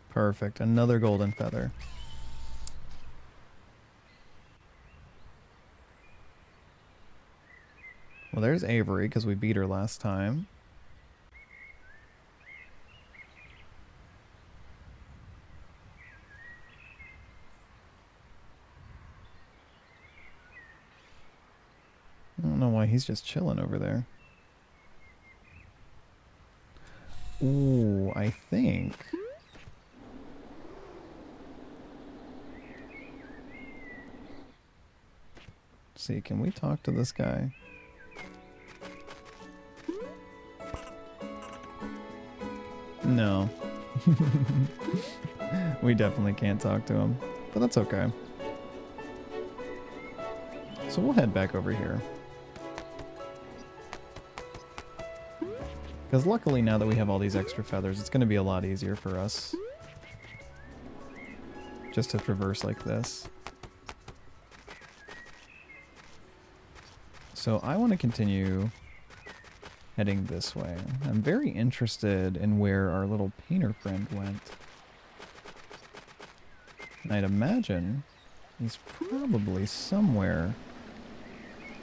Perfect. Another golden feather. Well, there's Avery, because we beat her last time. I don't know why he's just chilling over there. Ooh, I think... Let's see, can we talk to this guy? No. We definitely can't talk to him, but that's okay. So we'll head back over here. Because luckily now that we have all these extra feathers, it's going to be a lot easier for us just to traverse like this. So I want to continue heading this way. I'm very interested in where our little painter friend went. And I'd imagine he's probably somewhere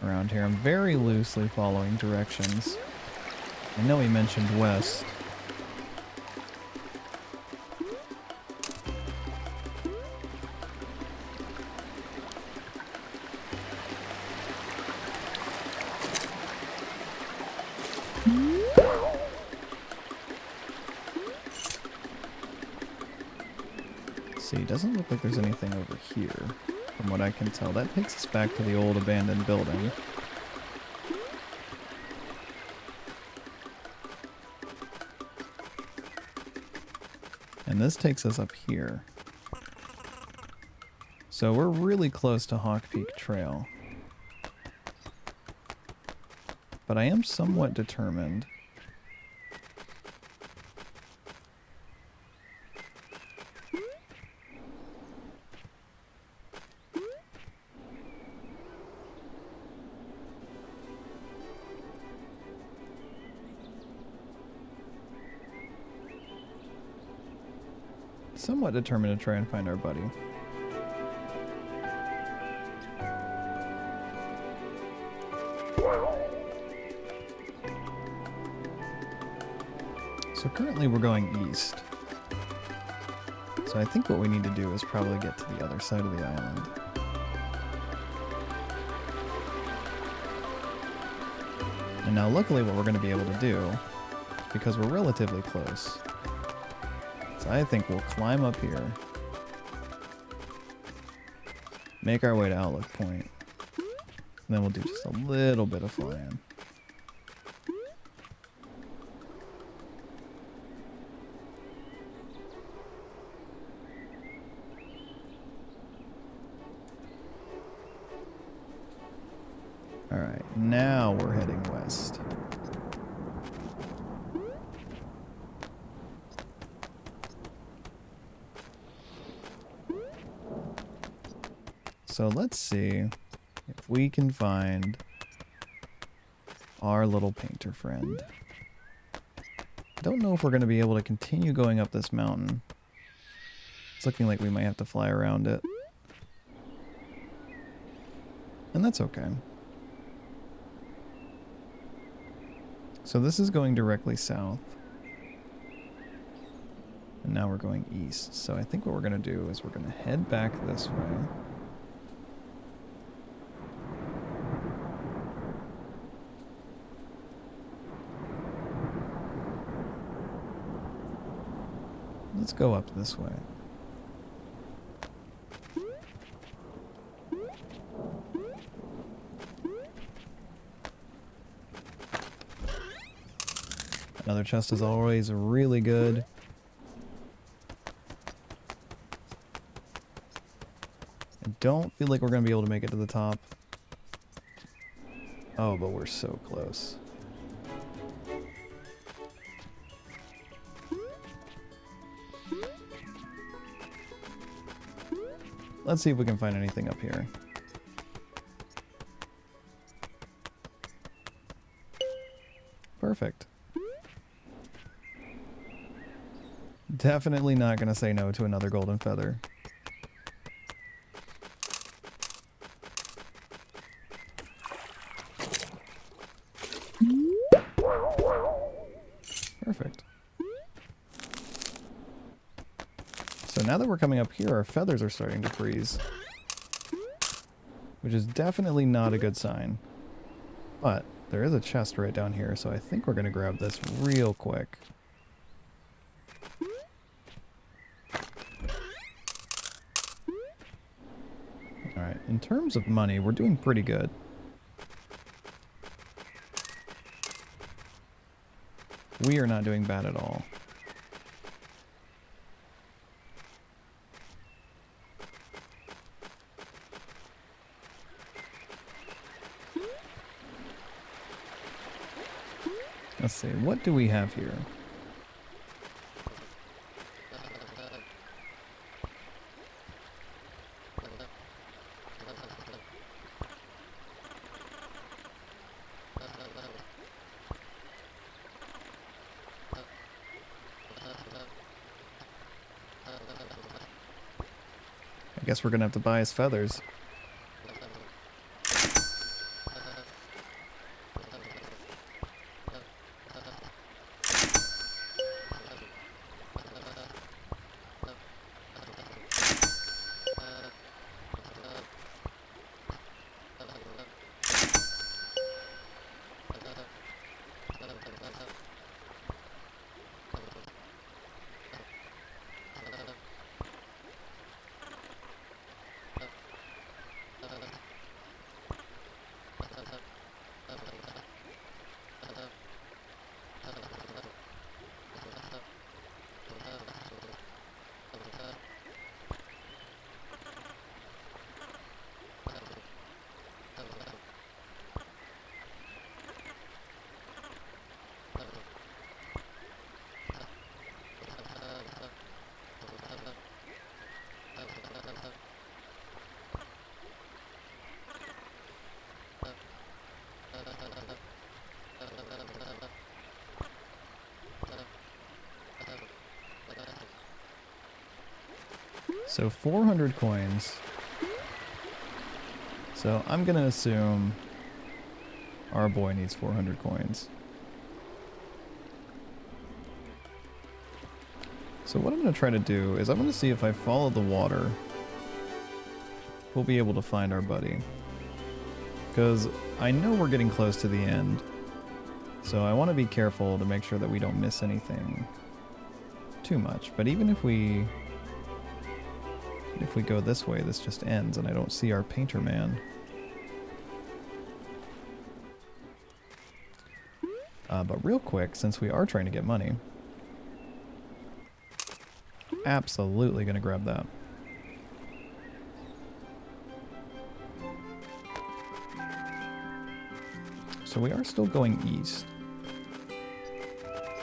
around here. I'm very loosely following directions. I know he mentioned west. See, doesn't look like there's anything over here, from what I can tell. That takes us back to the old abandoned building. And this takes us up here. So we're really close to Hawk Peak Trail. But I am somewhat determined. Somewhat determined to try and find our buddy. So currently we're going east. So I think what we need to do is probably get to the other side of the island. And now luckily what we're going to be able to do, because we're relatively close, so I think we'll climb up here, make our way to Outlook Point, and then we'll do just a little bit of flying. Alright, now we're heading west. So let's see if we can find our little painter friend. I don't know if we're going to be able to continue going up this mountain. It's looking like we might have to fly around it. And that's okay. So this is going directly south. And now we're going east. So I think what we're going to do is we're going to head back this way. Let's go up this way. Another chest is always really good. I don't feel like we're going to be able to make it to the top. Oh, but we're so close. Let's see if we can find anything up here. Perfect. Definitely not going to say no to another golden feather. Perfect. So now that we're coming up here, our feathers are starting to freeze. Which is definitely not a good sign. But there is a chest right down here, so I think we're going to grab this real quick. Alright, in terms of money, we're doing pretty good. We are not doing bad at all. Let's see, what do we have here? I guess we're gonna have to buy his feathers. So 400 coins. So I'm gonna assume our boy needs 400 coins. So what I'm gonna try to do is I'm gonna see if I follow the water, we'll be able to find our buddy. Because I know we're getting close to the end. So I want to be careful to make sure that we don't miss anything too much. But even if we go this way, this just ends and I don't see our painter man. But real quick, since we are trying to get money, absolutely gonna grab that. So we are still going east.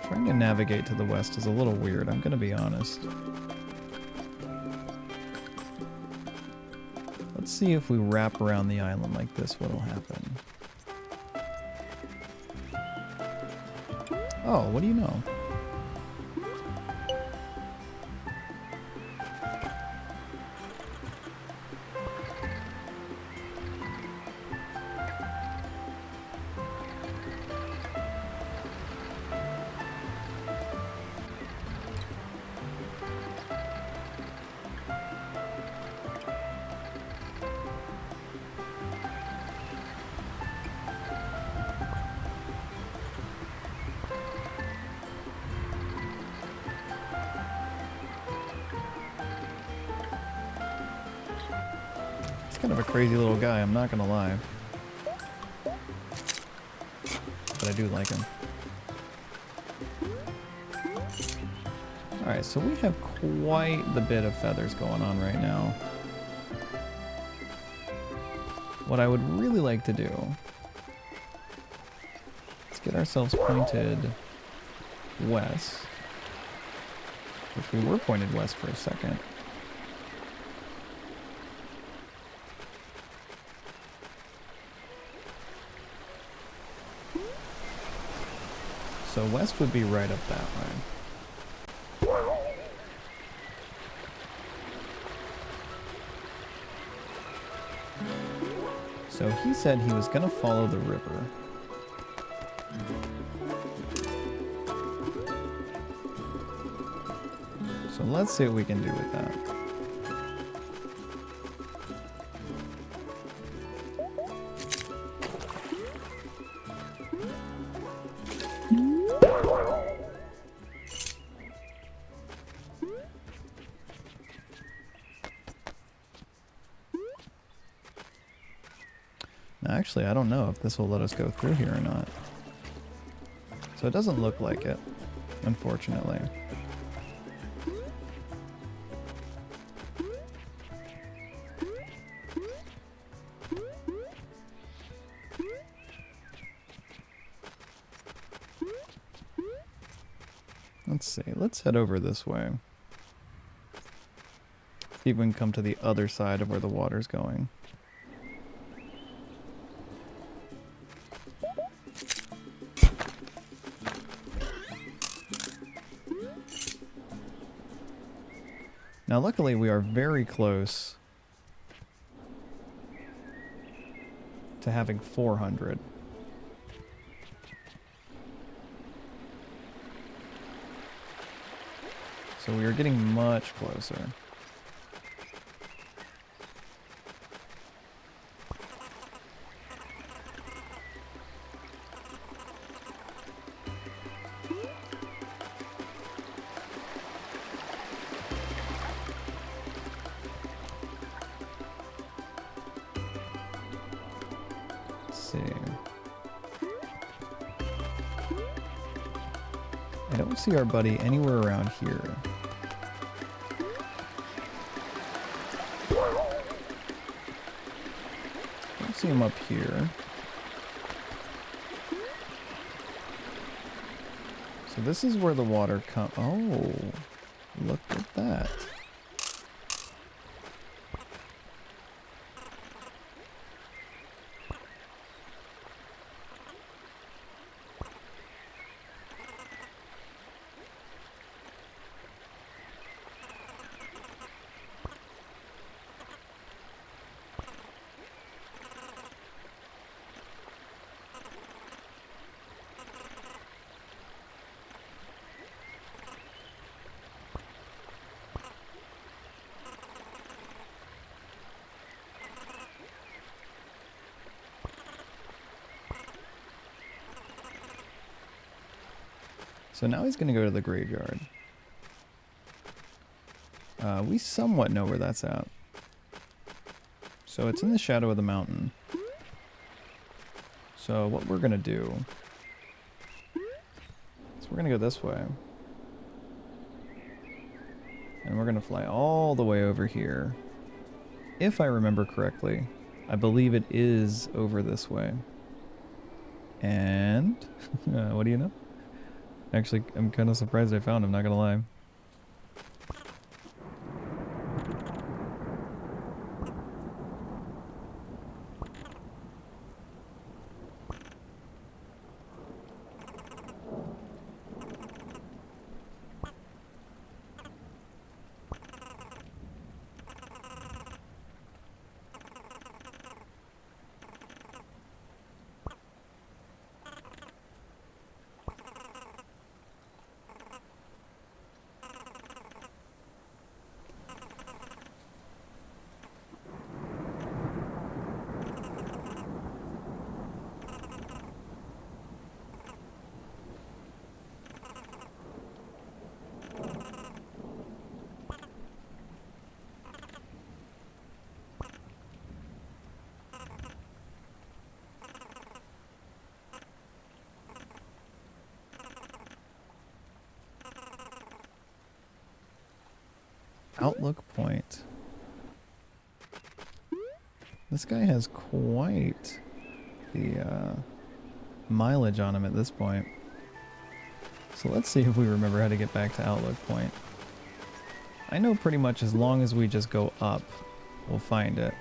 Trying to navigate to the west is a little weird, I'm gonna be honest. Let's see if we wrap around the island like this, what'll happen. Oh, what do you know? Kind of a crazy little guy, I'm not gonna lie. But I do like him. Alright, so we have quite the bit of feathers going on right now. What I would really like to do is get ourselves pointed west. Which we were pointed west for a second. So west would be right up that way. So he said he was gonna follow the river. So let's see what we can do with that. Actually, I don't know if this will let us go through here or not. So it doesn't look like it, unfortunately. Let's see, let's head over this way. See if we can come to the other side of where the water's going. Now luckily we are very close to having 400. So we are getting much closer. I don't see our buddy anywhere around here. Don't see him up here. So this is where the water comes. Oh, look at that. So now he's going to go to the graveyard. We somewhat know where that's at. So it's in the shadow of the mountain. So what we're going to do is we're going to go this way. And we're going to fly all the way over here. If I remember correctly, I believe it is over this way. And what do you know? Actually, I'm kind of surprised I found him, not gonna lie. Outlook point. This guy has quite the mileage on him at this point. So let's see if we remember how to get back to Outlook point. I know pretty much as long as we just go up, we'll find it.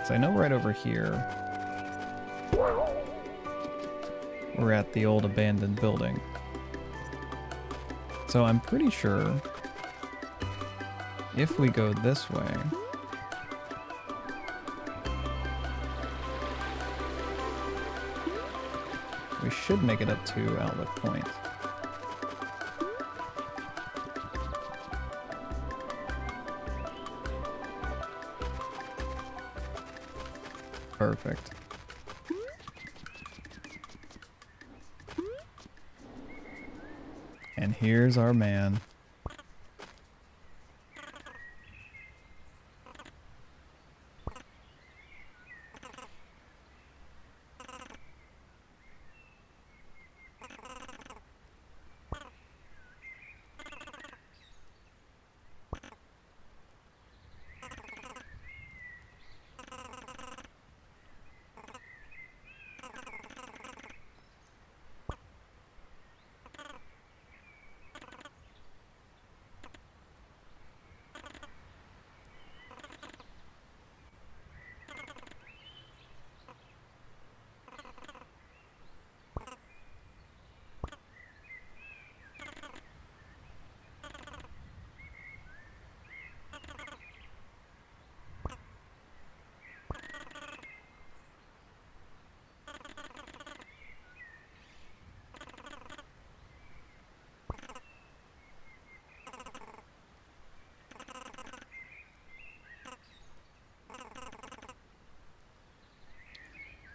So I know right over here, we're at the old abandoned building. So I'm pretty sure if we go this way, we should make it up to Outlook Point. Perfect. And here's our man.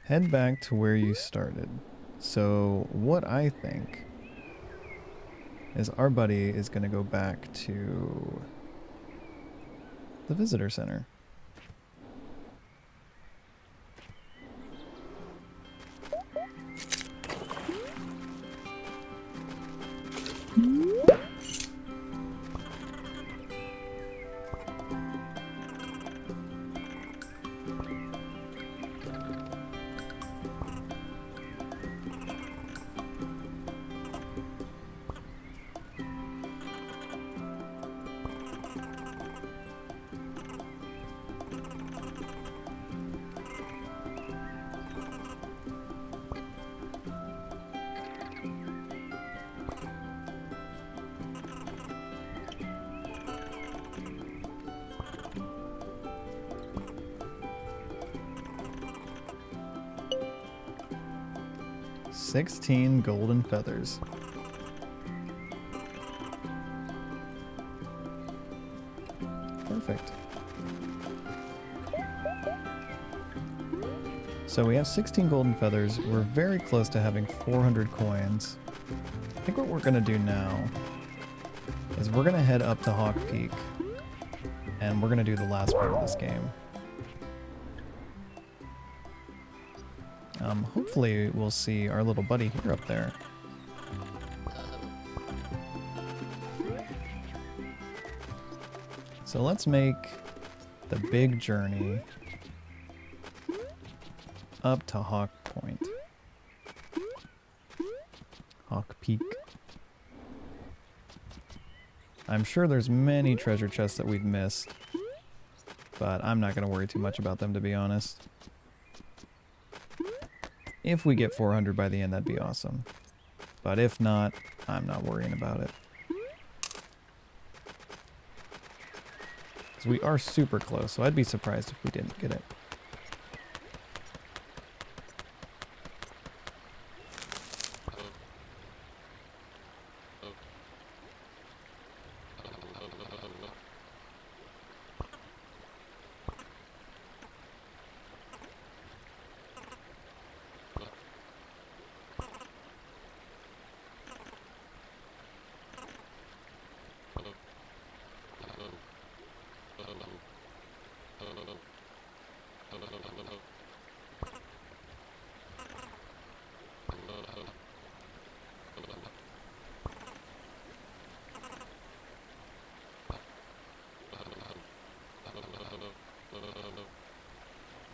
Head back to where you started. So what I think is our buddy is going to go back to the visitor center. $16 golden feathers. Perfect. So we have 16 golden feathers. We're very close to having 400 coins. I think what we're going to do now is we're going to head up to Hawk Peak. And we're going to do the last part of this game. Hopefully we'll see our little buddy here up there. So let's make the big journey up to Hawk Point. Hawk Peak. I'm sure there's many treasure chests that we've missed, but I'm not going to worry too much about them, to be honest. If we get 400 by the end, that'd be awesome. But if not, I'm not worrying about it. Because we are super close, so I'd be surprised if we didn't get it.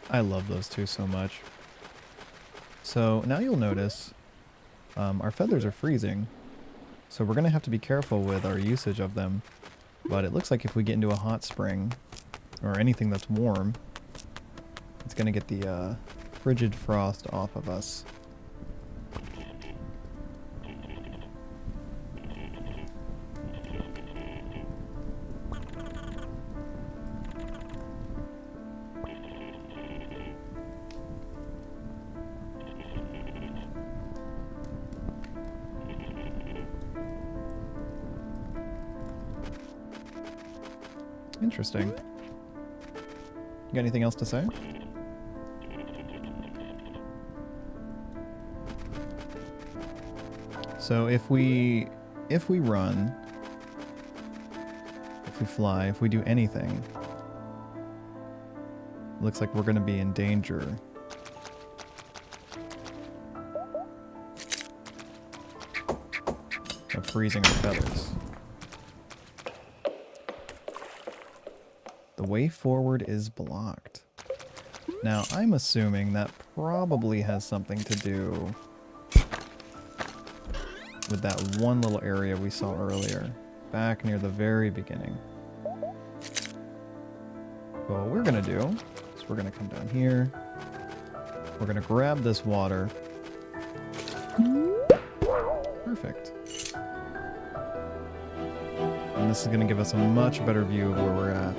I love those two so much. So now you'll notice our feathers are freezing, so we're going to have to be careful with our usage of them. But it looks like if we get into a hot spring, or anything that's warm, it's going to get the frigid frost off of us. Interesting. You got anything else to say? So if we run, if we fly, if we do anything, it looks like we're going to be in danger. Of freezing our feathers. The way forward is blocked. Now, I'm assuming that probably has something to do with that one little area we saw earlier, back near the very beginning. But what we're going to do is we're going to come down here. We're going to grab this water. Perfect. And this is going to give us a much better view of where we're at.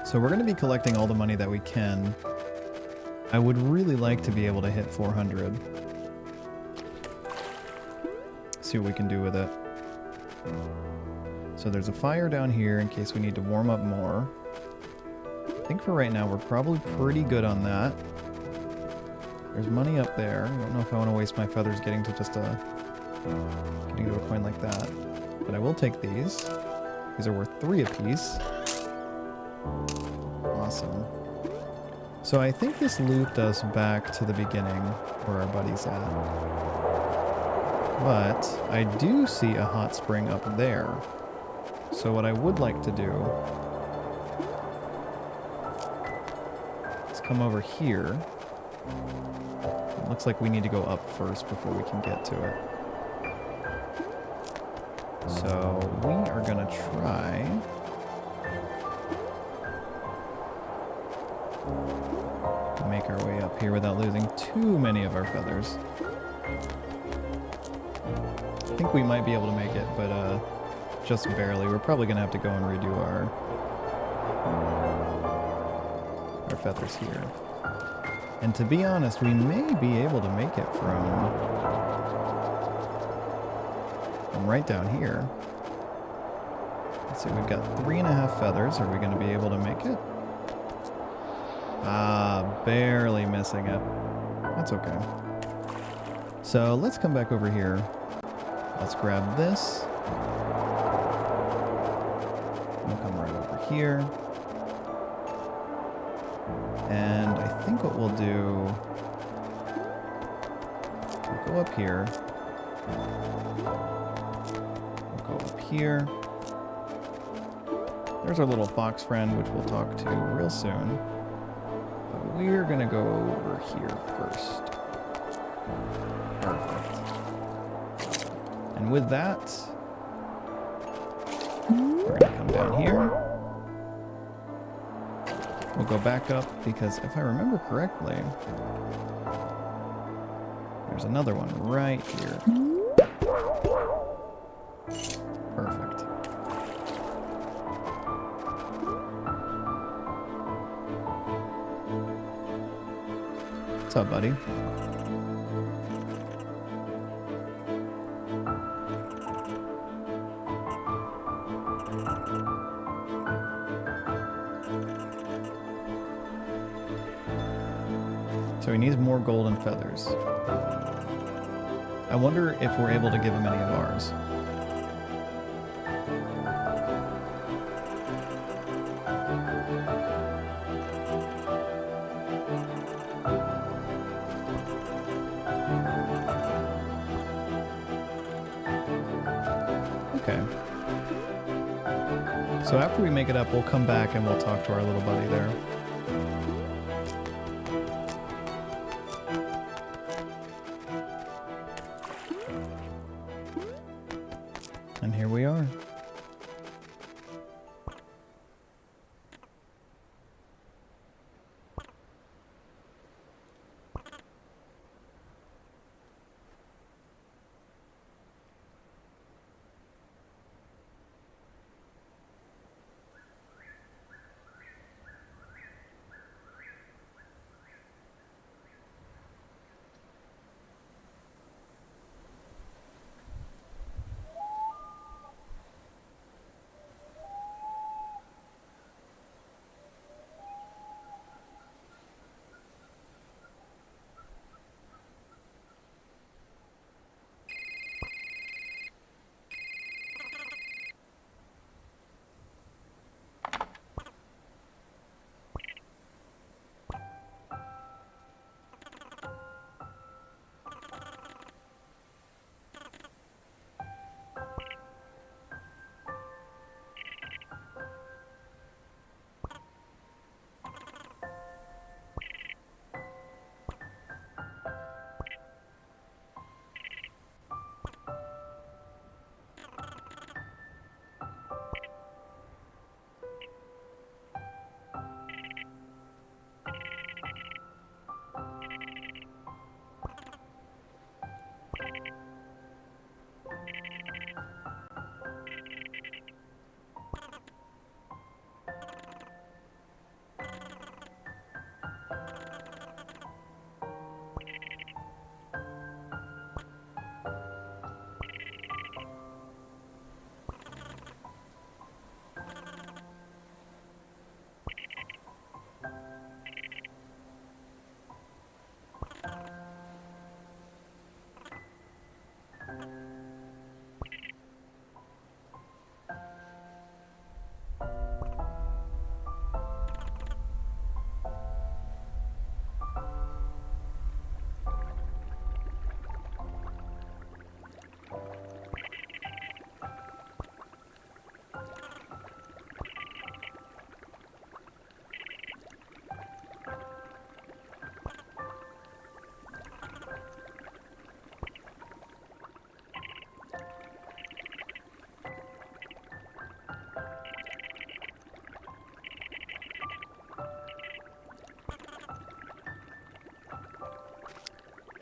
So we're going to be collecting all the money that we can. I would really like to be able to hit 400. See what we can do with it. So there's a fire down here in case we need to warm up more. I think for right now we're probably pretty good on that. There's money up there. I don't know if I want to waste my feathers getting to just a coin like that. But I will take these. These are worth 3 apiece. Awesome. So I think this looped us back to the beginning where our buddy's at. But I do see a hot spring up there. So what I would like to do is come over here. It looks like we need to go up first before we can get to it. So we are going to try to make our way up here without losing too many of our feathers. I think we might be able to make it, but just barely. We're probably going to have to go and redo our feathers here. And to be honest, we may be able to make it from right down here. Let's see, we've got 3.5 feathers. Are we going to be able to make it? Ah, barely missing it. That's okay. So let's come back over here. Let's grab this. We'll come right over here. And I think what we'll do, we'll go up here. We'll go up here. There's our little fox friend, which we'll talk to real soon. But we're going to go over here first. Perfect. And with that, we're going to come down here. We'll go back up because if I remember correctly, there's another one right here. Perfect. What's up, buddy? So he needs more golden feathers. I wonder if we're able to give him any of ours. Okay. So after we make it up, we'll come back and we'll talk to our little buddy there. And here we are.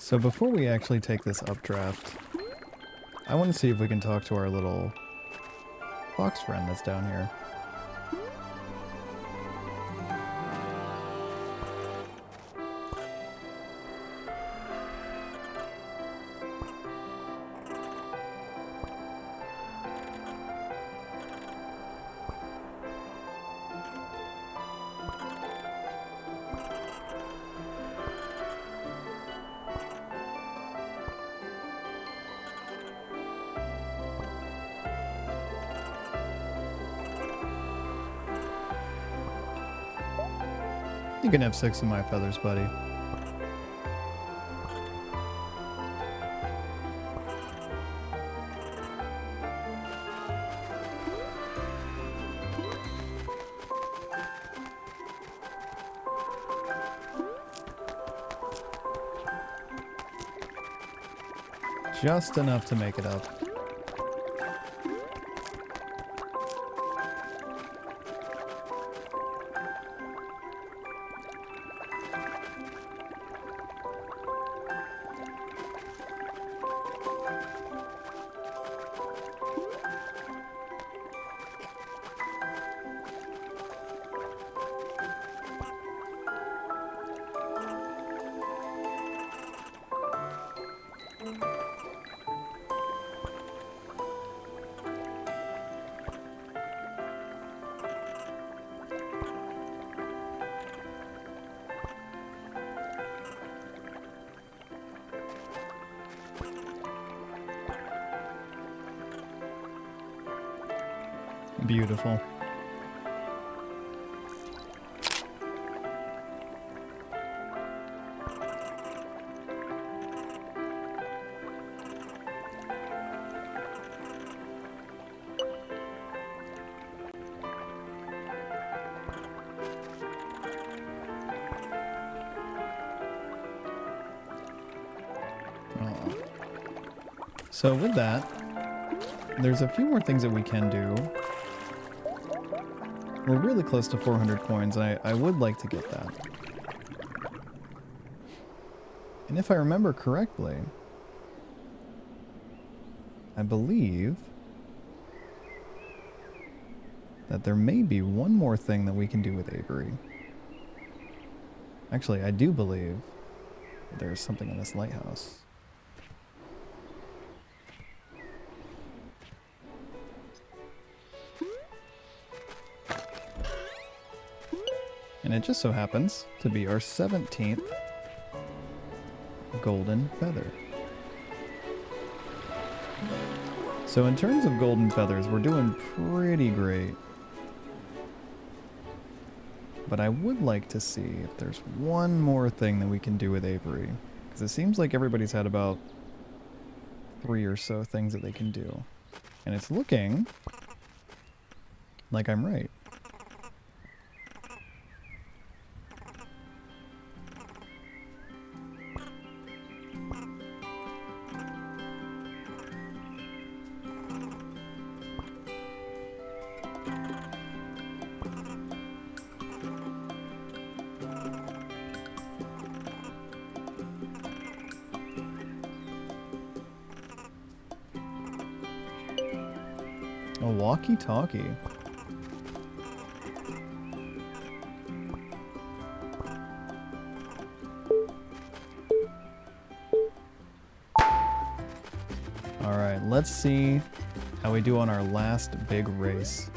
So before we actually take this updraft, I want to see if we can talk to our little fox friend that's down here. You can have 6 of my feathers, buddy. Just enough to make it up. Beautiful. So with that, there's a few more things that we can do. We're really close to 400 coins, and I would like to get that. And if I remember correctly, I believe that there may be one more thing that we can do with Avery. Actually, I do believe there's something in this lighthouse. And it just so happens to be our 17th golden feather. So in terms of golden feathers, we're doing pretty great. But I would like to see if there's one more thing that we can do with Avery. Because it seems like everybody's had about 3 or so things that they can do. And it's looking like I'm right. A walkie-talkie. Alright, let's see how we do on our last big race.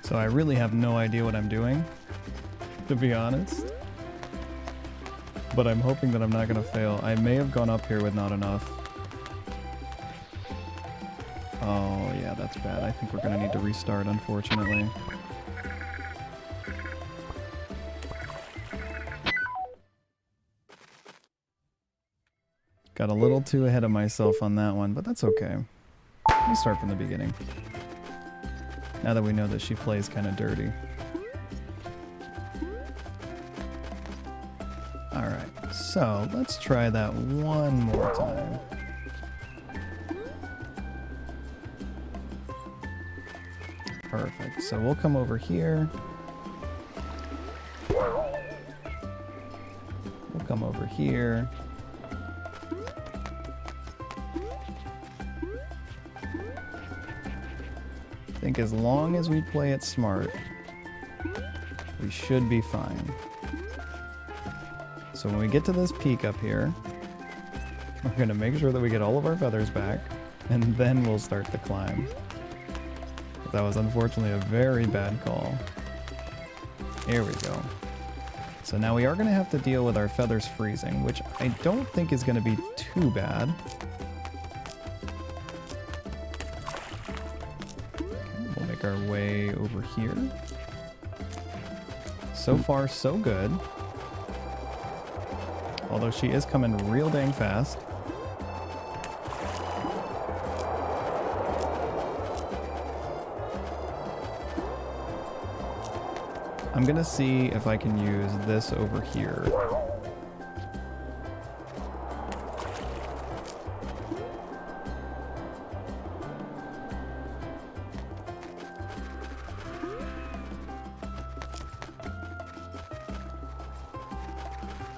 So I really have no idea what I'm doing, to be honest. But I'm hoping that I'm not going to fail. I may have gone up here with not enough. Oh, yeah, that's bad. I think we're going to need to restart, unfortunately. Got a little too ahead of myself on that one, but that's okay. Let me start from the beginning. Now that we know that she plays kind of dirty. Alright, so let's try that one more time. Perfect, so we'll come over here. We'll come over here. think as long as we play it smart, we should be fine. So when we get to this peak up here, we're going to make sure that we get all of our feathers back, and then we'll start the climb. But that was unfortunately a very bad call. Here we go. So now we are going to have to deal with our feathers freezing, which I don't think is going to be too bad. We'll make our way over here. So far, so good. Although she is coming real dang fast. I'm gonna see if I can use this over here.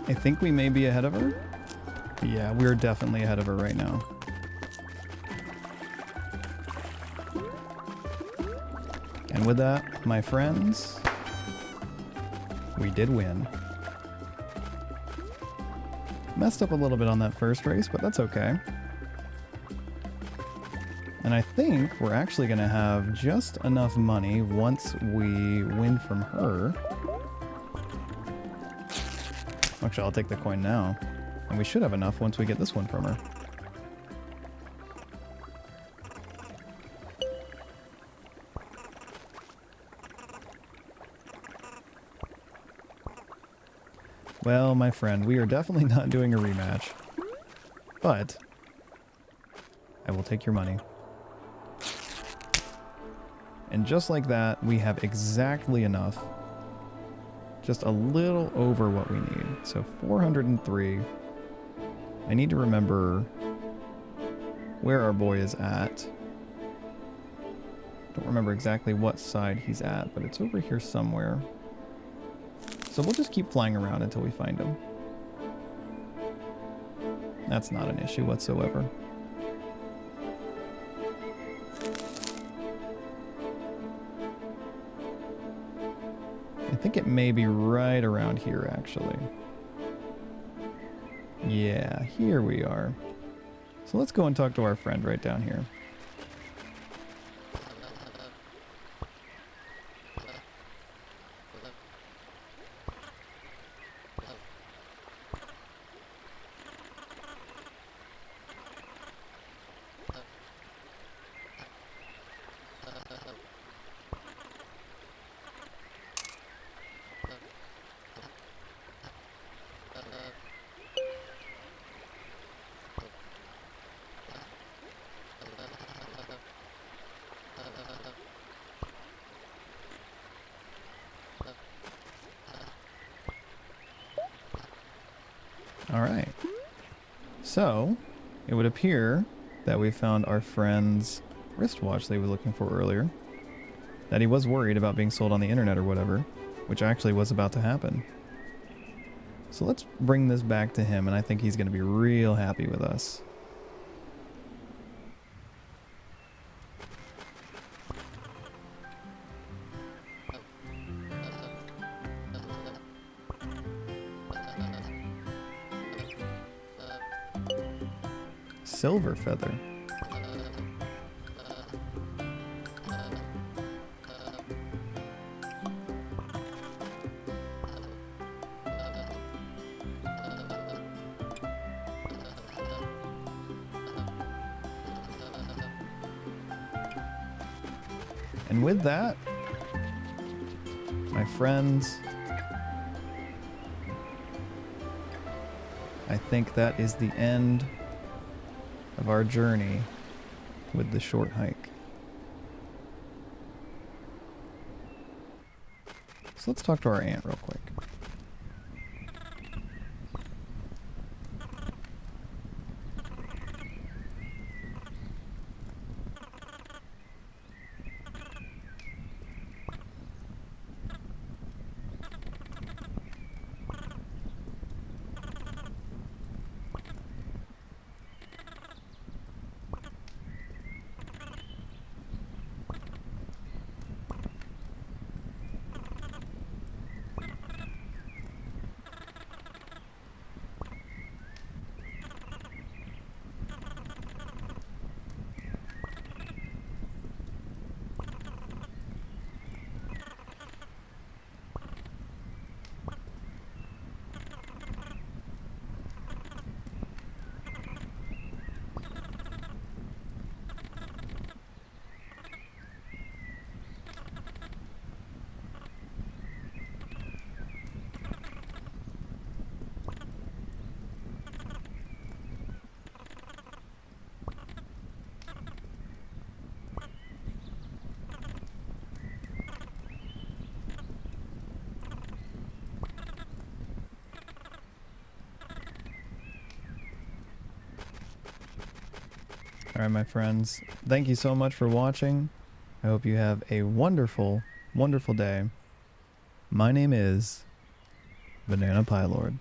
I think we may be ahead of her. Yeah, we're definitely ahead of her right now. And with that, my friends, we did win. Messed up a little bit on that first race, but that's okay. And I think we're actually going to have just enough money once we win from her. Actually, I'll take the coin now. And we should have enough once we get this one from her. Well, my friend, we are definitely not doing a rematch. But I will take your money. And just like that, we have exactly enough. Just a little over what we need. So 403. I need to remember where our boy is at. Don't remember exactly what side he's at, but it's over here somewhere. So we'll just keep flying around until we find him. That's not an issue whatsoever. I think it may be right around here, actually. Yeah, here we are. So let's go and talk to our friend right down here. Alright, so it would appear that we found our friend's wristwatch they were looking for earlier. That he was worried about being sold on the internet or whatever, which actually was about to happen. So let's bring this back to him, and I think he's going to be real happy with us. Silver feather. And with that, my friends, I think that is the end of our journey with the short hike. So let's talk to our aunt real quick. Alright, my friends. Thank you so much for watching. I hope you have a wonderful, wonderful day. My name is Banana Pie Lord.